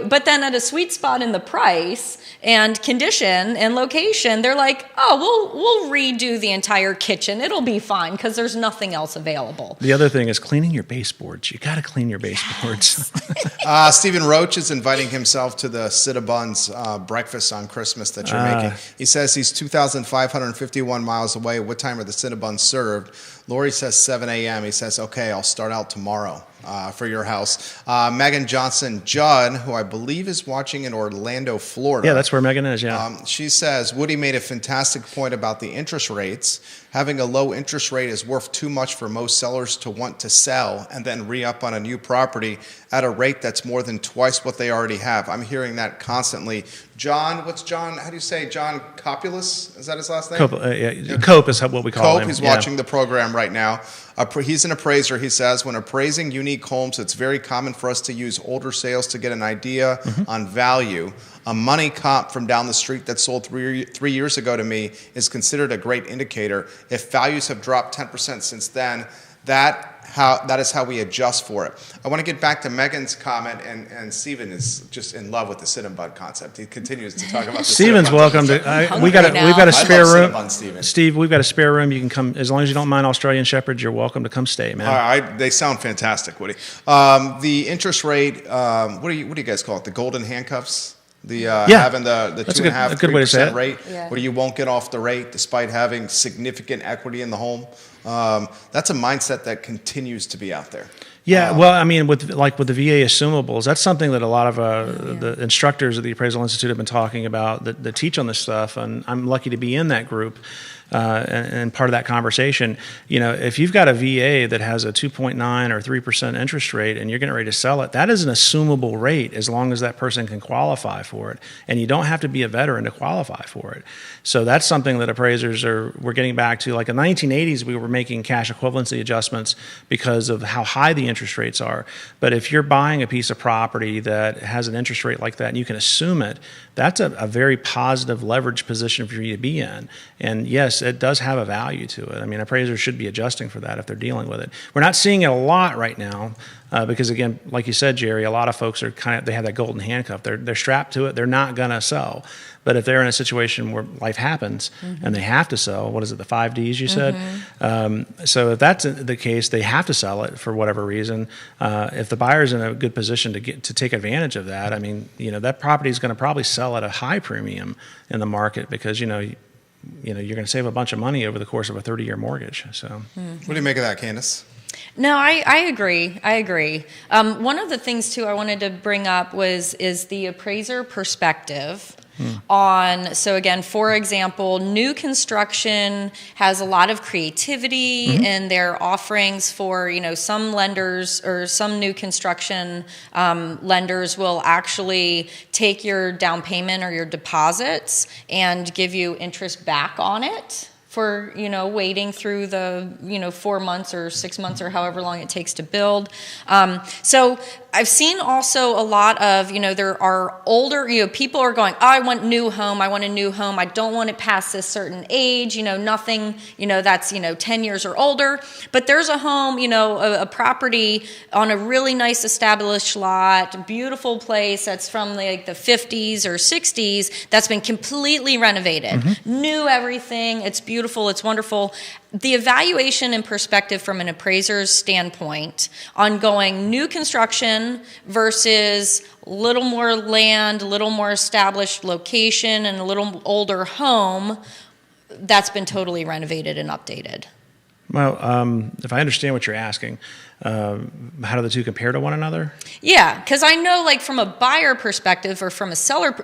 but then at a sweet spot in the price and condition and location, they're like, we'll redo the entire kitchen. It'll be fine because there's nothing else available. The other thing is cleaning your baseboards. You got to clean your baseboards. Stephen Roach is inviting himself to the Cinnabons breakfast on Christmas that you're making. He says he's 2,551 miles away. What time are the Cinnabons served? Lori says 7 a.m. He says, okay, I'll start out tomorrow for your house. Megan Johnson Judd, who I believe is watching in Orlando, Florida. Yeah, that's where Megan is, yeah. She says, Woody made a fantastic point about the interest rates. Having a low interest rate is worth too much for most sellers to want to sell and then re-up on a new property at a rate that's more than twice what they already have. I'm hearing that constantly. John, how do you say, John Copulus? Is that his last name? Cope is what we call him. He's watching the program right now. He's an appraiser. He says, when appraising unique homes, it's very common for us to use older sales to get an idea on value. A money comp from down the street that sold 3 years ago to me is considered a great indicator. If values have dropped 10% since then, that is how we adjust for it. I want to get back to Megan's comment, and Stephen is just in love with the Cinnabon concept. He continues to talk about the Stephen's welcome to. We've got a spare room. Stephen. Steve, we've got a spare room. You can come as long as you don't mind Australian Shepherds. You're welcome to come stay, man. They sound fantastic, Woody. The interest rate. What do you guys call it? The golden handcuffs. Having the 2.5-3% rate, where you won't get off the rate despite having significant equity in the home. That's a mindset that continues to be out there. Yeah, well, I mean, with the VA assumables, that's something that a lot of the instructors at the Appraisal Institute have been talking about that teach on this stuff, and I'm lucky to be in that group. And part of that conversation, if you've got a VA that has a 2.9 or 3% interest rate and you're getting ready to sell it, that is an assumable rate as long as that person can qualify for it. And you don't have to be a veteran to qualify for it. So that's something that appraisers we're getting back to. Like in the 1980s, we were making cash equivalency adjustments because of how high the interest rates are. But if you're buying a piece of property that has an interest rate like that and you can assume it, that's a very positive leverage position for you to be in. And yes, it does have a value to it. I mean, appraisers should be adjusting for that if they're dealing with it. We're not seeing it a lot right now because, again, like you said, Jerry, a lot of folks are they have that golden handcuff. They're strapped to it. They're not going to sell. But if they're in a situation where life happens and they have to sell, what is it, the 5 Ds you said? So if that's the case, they have to sell it for whatever reason. If the buyer's in a good position to take advantage of that, I mean, that property is going to probably sell at a high premium in the market because, you're going to save a bunch of money over the course of a 30-year mortgage. So, What do you make of that, Candace? No, I agree. One of the things too I wanted to bring up is the appraiser perspective on, so again, for example, new construction has a lot of creativity in their offerings for, some lenders or some new construction lenders will actually take your down payment or your deposits and give you interest back on it for, waiting through the, 4 months or 6 months or however long it takes to build. So I've seen also a lot of, there are older, people are going, oh, I want a new home. I don't want it past this certain age, nothing, that's, 10 years or older. But there's a home, a property on a really nice established lot, beautiful place that's from like the 50s or 60s that's been completely renovated. New everything. It's beautiful. It's wonderful. The evaluation and perspective from an appraiser's standpoint on going new construction versus a little more land, a little more established location, and a little older home that's been totally renovated and updated. Well, if I understand what you're asking, how do the two compare to one another? Yeah, because I know, like, from a buyer perspective or from a seller,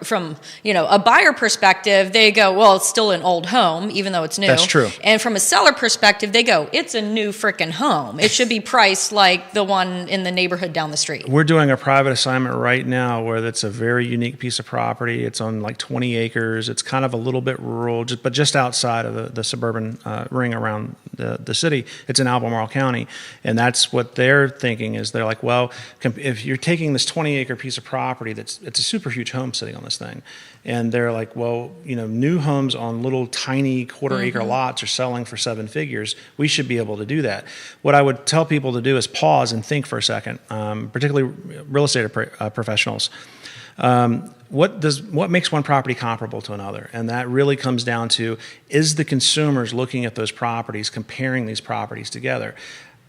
a buyer perspective, they go, well, it's still an old home, even though it's new. That's true. And from a seller perspective, they go, it's a new freaking home. It should be priced like the one in the neighborhood down the street. We're doing a private assignment right now where that's a very unique piece of property. It's on like 20 acres. It's kind of a little bit rural, but just outside of the suburban ring around the city. It's in Albemarle County, and that's what they're thinking is they're like, well, if you're taking this 20-acre piece of property, it's a super huge home sitting on this thing, and they're like, well, new homes on little tiny quarter-acre lots are selling for 7 figures. We should be able to do that. What I would tell people to do is pause and think for a second, particularly real estate professionals. What makes one property comparable to another? And that really comes down to, is the consumers looking at those properties, comparing these properties together?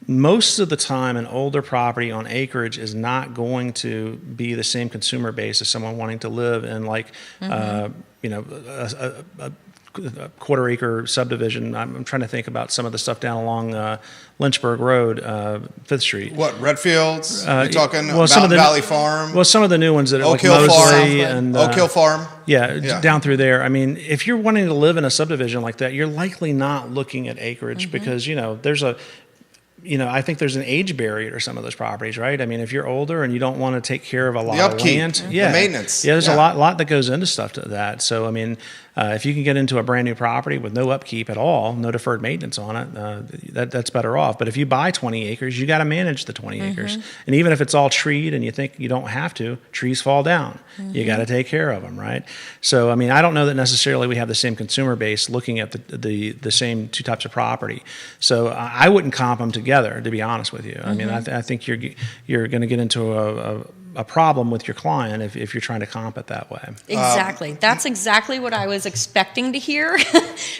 Most of the time, an older property on acreage is not going to be the same consumer base as someone wanting to live in a quarter acre subdivision. I'm trying to think about some of the stuff down along Lynchburg Road, 5th Street. What, Redfields? You're talking Mountain Valley Farm? Well, some of the new ones that are Oak like Hill Mosley Farm. and Oak Hill Farm? Yeah, down through there. I mean, if you're wanting to live in a subdivision like that, you're likely not looking at acreage because, there's I think there's an age barrier to some of those properties, right? I mean, if you're older and you don't want to take care of a lot of land, the maintenance. Yeah, there's a lot that goes into stuff to that. So, I mean, if you can get into a brand new property with no upkeep at all, no deferred maintenance on it, that's better off. But if you buy 20 acres, you got to manage the 20 acres. And even if it's all treed and you think you don't have to, trees fall down. You got to take care of them, right? So, I mean, I don't know that necessarily we have the same consumer base looking at the same two types of property. So I wouldn't comp them together, to be honest with you. I mean, I think you're going to get into a problem with your client if you're trying to comp it that way. Exactly. That's exactly what I was expecting to hear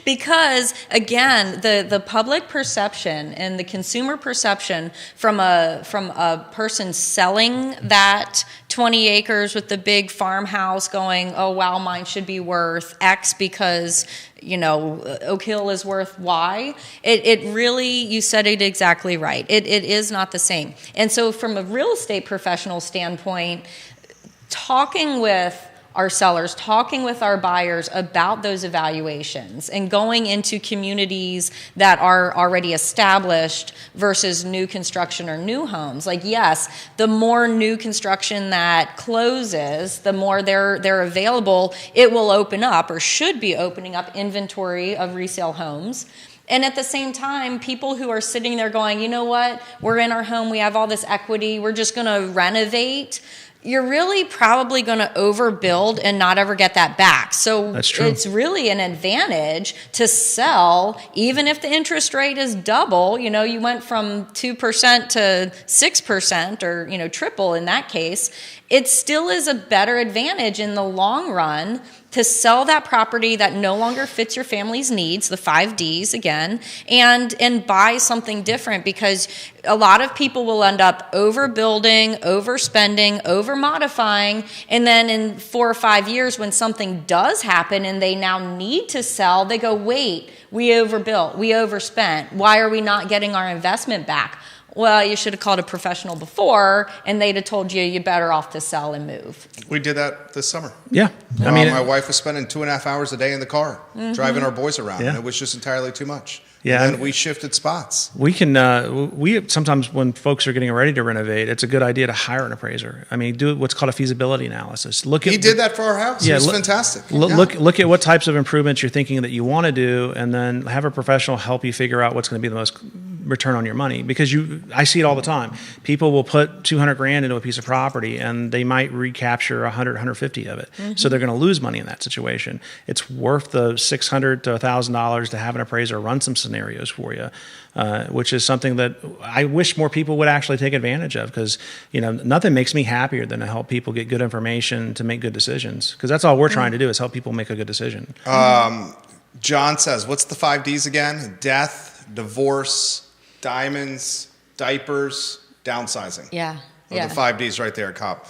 because, again, the public perception and the consumer perception from a person selling that 20 acres with the big farmhouse going, oh, wow, mine should be worth X because Oak Hill is worth Y. It really, you said it exactly right. It is not the same. And so from a real estate professional standpoint, talking with our sellers, talking with our buyers about those evaluations and going into communities that are already established versus new construction or new homes. Like, yes, the more new construction that closes, the more they're available, it will open up or should be opening up inventory of resale homes. And at the same time, people who are sitting there going, you know what, we're in our home, we have all this equity, we're just going to renovate. You're really probably going to overbuild and not ever get that back. So it's really an advantage to sell, even if the interest rate is double. You went from 2% to 6% or, triple in that case. It still is a better advantage in the long run to sell that property that no longer fits your family's needs, the 5 Ds again, and buy something different, because a lot of people will end up overbuilding, overspending, over-modifying, and then in 4 or 5 years when something does happen and they now need to sell, they go, wait, we overbuilt, we overspent, why are we not getting our investment back? Well, you should have called a professional before, and they'd have told you you're better off to sell and move. We did that this summer. Yeah. My wife was spending 2.5 hours a day in the car, driving our boys around, and it was just entirely too much. Yeah. And we shifted spots. We sometimes when folks are getting ready to renovate, it's a good idea to hire an appraiser. I mean, do what's called a feasibility analysis. He did that for our house. Yeah, it was fantastic. Look at what types of improvements you're thinking that you want to do, and then have a professional help you figure out what's going to be the most return on your money, because I see it all the time. People will put 200 grand into a piece of property and they might recapture 100, 150 of it. So they're going to lose money in that situation. It's worth the $600 to $1,000 to have an appraiser run some scenarios for you, which is something that I wish more people would actually take advantage of, because nothing makes me happier than to help people get good information to make good decisions, because that's all we're trying to do, is help people make a good decision. John says, what's the 5 Ds again? Death, divorce, diamonds, diapers, downsizing. Yeah. The 5 Ds right there, Cop.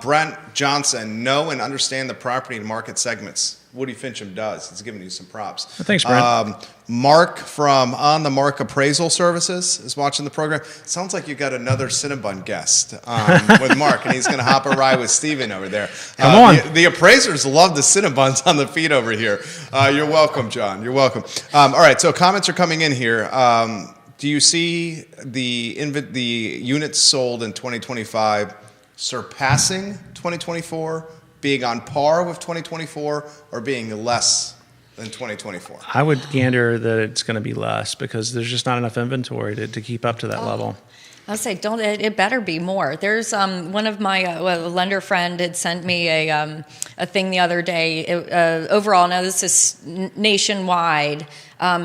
Brent Johnson, know and understand the property and market segments. Woody Fincham does. He's giving you some props. Thanks, Brent. Mark from On the Mark Appraisal Services is watching the program. Sounds like you got another Cinnabon guest with Mark, and he's going to hop a ride with Steven over there. Come on. The appraisers love the Cinnabons on the feed over here. You're welcome, John. You're welcome. All right, so comments are coming in here. Do you see the units sold in 2025 surpassing 2024, being on par with 2024, or being less than 2024? I would gander that it's going to be less, because there's just not enough inventory to keep up to that level. I'll say, it better be more. There's one of my a lender friend had sent me a thing the other day. Overall, now this is nationwide.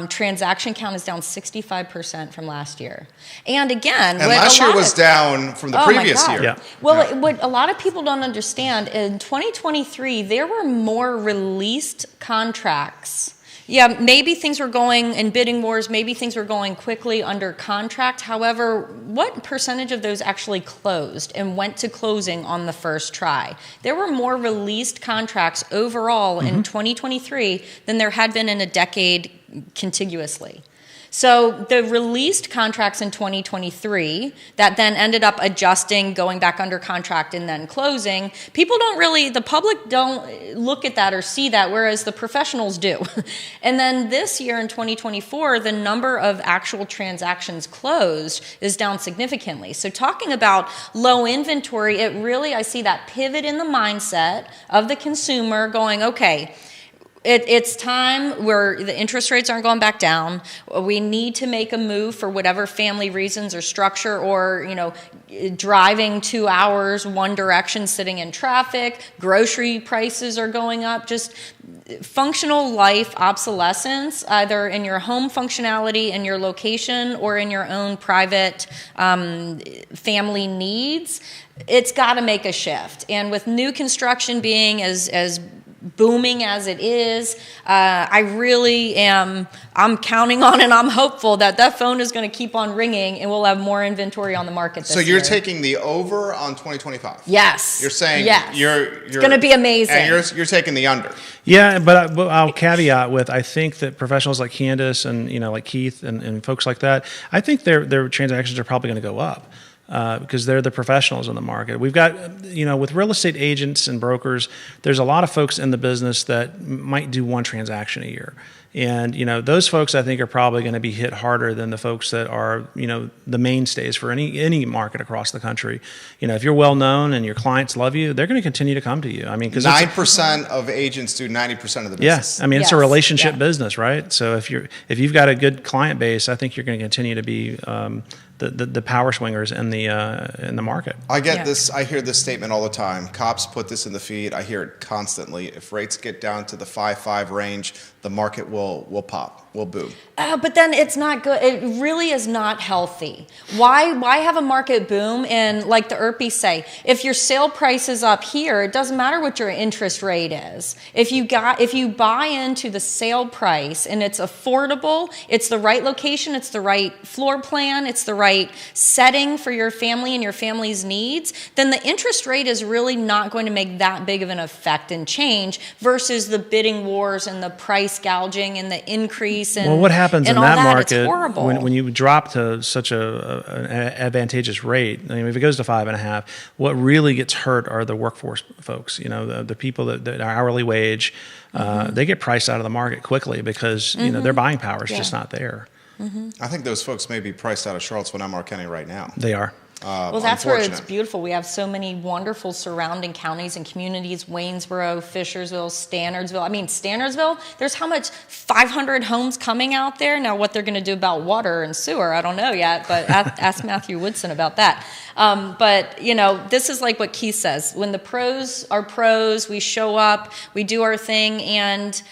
Transaction count is down 65% from last year. And again, and last year was down from the previous year. Yeah. Well, what a lot of people don't understand, in 2023, there were more released contracts. Yeah, maybe things were going in bidding wars, maybe things were going quickly under contract. However, what percentage of those actually closed and went to closing on the first try? There were more released contracts overall in 2023 than there had been in a decade contiguously. So the released contracts in 2023 that then ended up adjusting, going back under contract, and then closing, the public don't look at that or see that, whereas the professionals do. And then this year in 2024, the number of actual transactions closed is down significantly. So talking about low inventory, I see that pivot in the mindset of the consumer going, okay, it's time where the interest rates aren't going back down. We need to make a move for whatever family reasons or structure, or driving 2 hours one direction, sitting in traffic. Grocery prices are going up. Just functional life obsolescence, either in your home functionality, in your location, or in your own private family needs. It's got to make a shift. And with new construction being as booming as it is, I'm counting on and I'm hopeful that phone is going to keep on ringing and we'll have more inventory on the market this year. So you're taking the over on 2025? Yes. You're saying yes. It's going to be amazing. And you're taking the under? Yeah, but I'll caveat with, I think that professionals like Candace and like Keith and folks like that, I think their transactions are probably going to go up. Because they're the professionals in the market. We've got, with real estate agents and brokers, there's a lot of folks in the business that might do one transaction a year. And, those folks I think are probably going to be hit harder than the folks that are, the mainstays for any market across the country. If you're well known and your clients love you, they're going to continue to come to you. I mean, because 9% of agents do 90% of the business. Yeah, I mean, it's a relationship business, right? So if you've got a good client base, I think you're going to continue to be the power swingers in the market. I get this. I hear this statement all the time. Cops put this in the feed. I hear it constantly. If rates get down to the 5.5 range, the market will pop, will boom. But then it's not good. It really is not healthy. Why have a market boom? And like the Earpies say, if your sale price is up here, it doesn't matter what your interest rate is. If you buy into the sale price and it's affordable, it's the right location, it's the right floor plan, it's the right setting for your family and your family's needs, then the interest rate is really not going to make that big of an effect and change versus the bidding wars and the price gouging and the increase. And, well, what happens in that market when you drop to such an advantageous rate? I mean, if it goes to 5.5, what really gets hurt are the workforce folks. The people that are hourly wage. They get priced out of the market quickly because their buying power is just not there. I think those folks may be priced out of Charlottesville and Mark County right now. They are. Well, that's where it's unfortunate. beautiful. We have so many wonderful surrounding counties and communities: Waynesboro, Fishersville, Standardsville. I mean, Standardsville, there's how much? 500 homes coming out there. Now, what they're going to do about water and sewer, I don't know yet, but ask Matthew Woodson about that. But, this is like what Keith says. When the pros are pros, we show up, we do our thing, and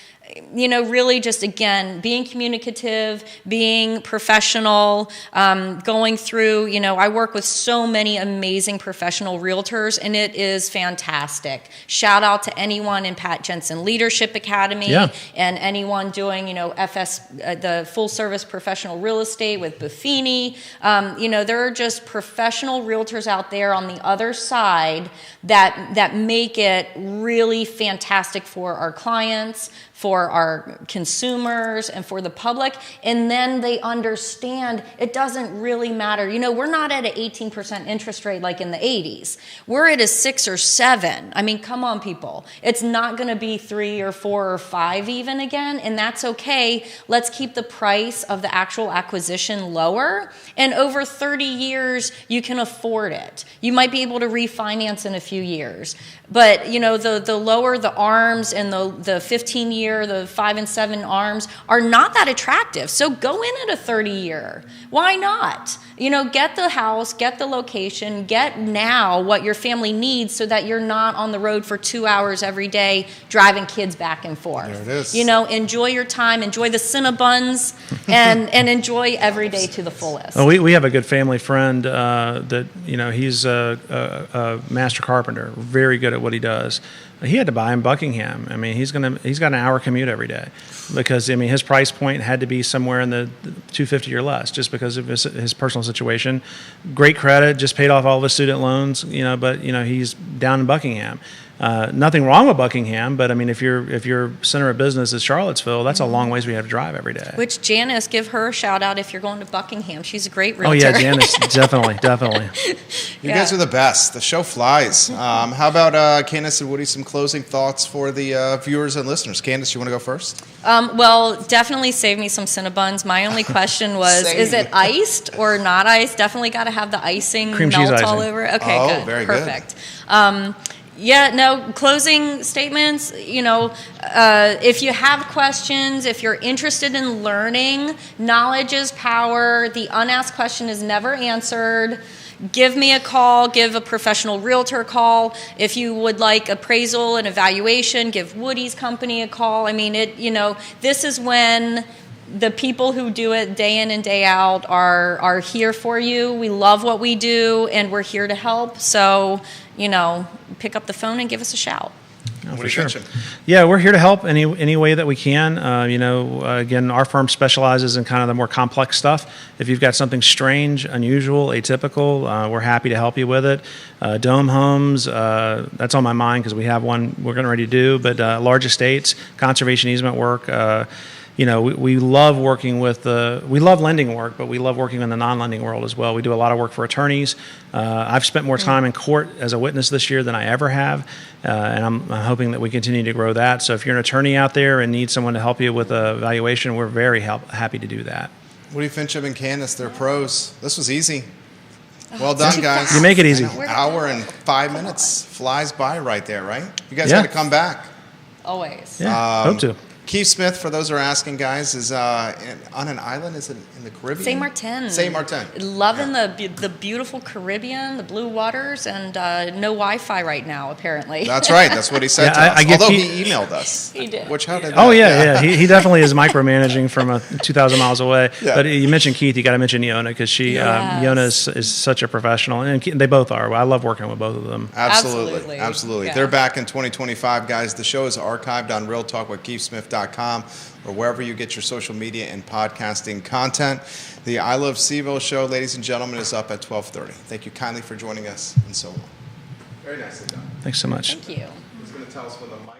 really just, again, being communicative, being professional, going through, I work with so many amazing professional realtors, and it is fantastic. Shout out to anyone in Pat Jensen Leadership Academy and anyone doing, FS, the full service professional real estate with Buffini. There are just professional realtors out there on the other side that make it really fantastic for our clients, for our consumers, and for the public. And then they understand it doesn't really matter. We're not at an 18% interest rate like in the 80s. We're at a 6 or 7. I mean, come on, people. It's not going to be 3 or 4 or 5 even again, and that's okay. Let's keep the price of the actual acquisition lower. And over 30 years, you can afford it. You might be able to refinance in a few years. But, the lower the arms and the 15-year, the 5 and 7 arms are not that attractive. So go in at a 30-year. Why not? Get the house, get the location, get now what your family needs so that you're not on the road for 2 hours every day driving kids back and forth. There it is. Enjoy your time, enjoy the Cinnabons, and enjoy every day to the fullest. Well, we have a good family friend that, he's a master carpenter, very good at what he does. He had to buy in Buckingham. I mean, he's got an hour commute every day because, his price point had to be somewhere in the $250 or less just because of his personal situation. Great credit, just paid off all of his student loans, but he's down in Buckingham. Nothing wrong with Buckingham, but if your center of business is Charlottesville, that's a long ways we have to drive every day. Which Janice, give her a shout out if you're going to Buckingham. She's a great realtor. Oh yeah, Janice, definitely. You guys are the best. The show flies. How about Candace and Woody? Some closing thoughts for the viewers and listeners. Candace, you want to go first? Well, definitely save me some Cinnabuns. My only question was, is it iced or not iced? Definitely got to have the icing Cream melt cheese all icing. over it. Okay, Oh, good. very good. Perfect. Closing statements, if you have questions, if you're interested in learning, knowledge is power. The unasked question is never answered. Give me a call, give a professional realtor a call. If you would like appraisal and evaluation, give Woody's company a call. This is when the people who do it day in and day out are here for you. We love what we do, and we're here to help. So, pick up the phone and give us a shout. Oh, What are you thinking? Yeah, we're here to help any way that we can. Again, our firm specializes in kind of the more complex stuff. If you've got something strange, unusual, atypical, we're happy to help you with it. Dome homes, that's on my mind because we have one we're getting ready to do. But large estates, conservation easement work. We love working with we love lending work, but we love working in the non-lending world as well. We do a lot of work for attorneys. I've spent more time in court as a witness this year than I ever have, and I'm hoping that we continue to grow that. So if you're an attorney out there and need someone to help you with a valuation, we're very happy to do that. Woody Fincham and Candace, they're pros. This was easy. Well done, guys. You make it easy. An hour and 5 minutes flies by right there, right? You guys Yeah. got to come back. Always. Yeah, hope to. Keith Smith, for those who are asking, guys, is on an island. Is it in the Caribbean? Saint Martin. Saint Martin. Loving the beautiful Caribbean, the blue waters, and no Wi-Fi right now, apparently. That's right. That's what he said Yeah, to I us. give Although Keith- he emailed us. He did. Which, how did Oh that? yeah. He definitely is micromanaging from 2,000 miles away. Yeah. But you mentioned Keith, you got to mention Yona because Yes. Yona is such a professional, and they both are. I love working with both of them. Absolutely. Absolutely. Yeah. They're back in 2025, guys. The show is archived on realtalkwithkeithsmith.com or wherever you get your social media and podcasting content. The I Love CVille show, ladies and gentlemen, is up at 12:30. Thank you kindly for joining us, and so on. Very nicely done. Thanks so much. Thank you. He's going to tell us when the mic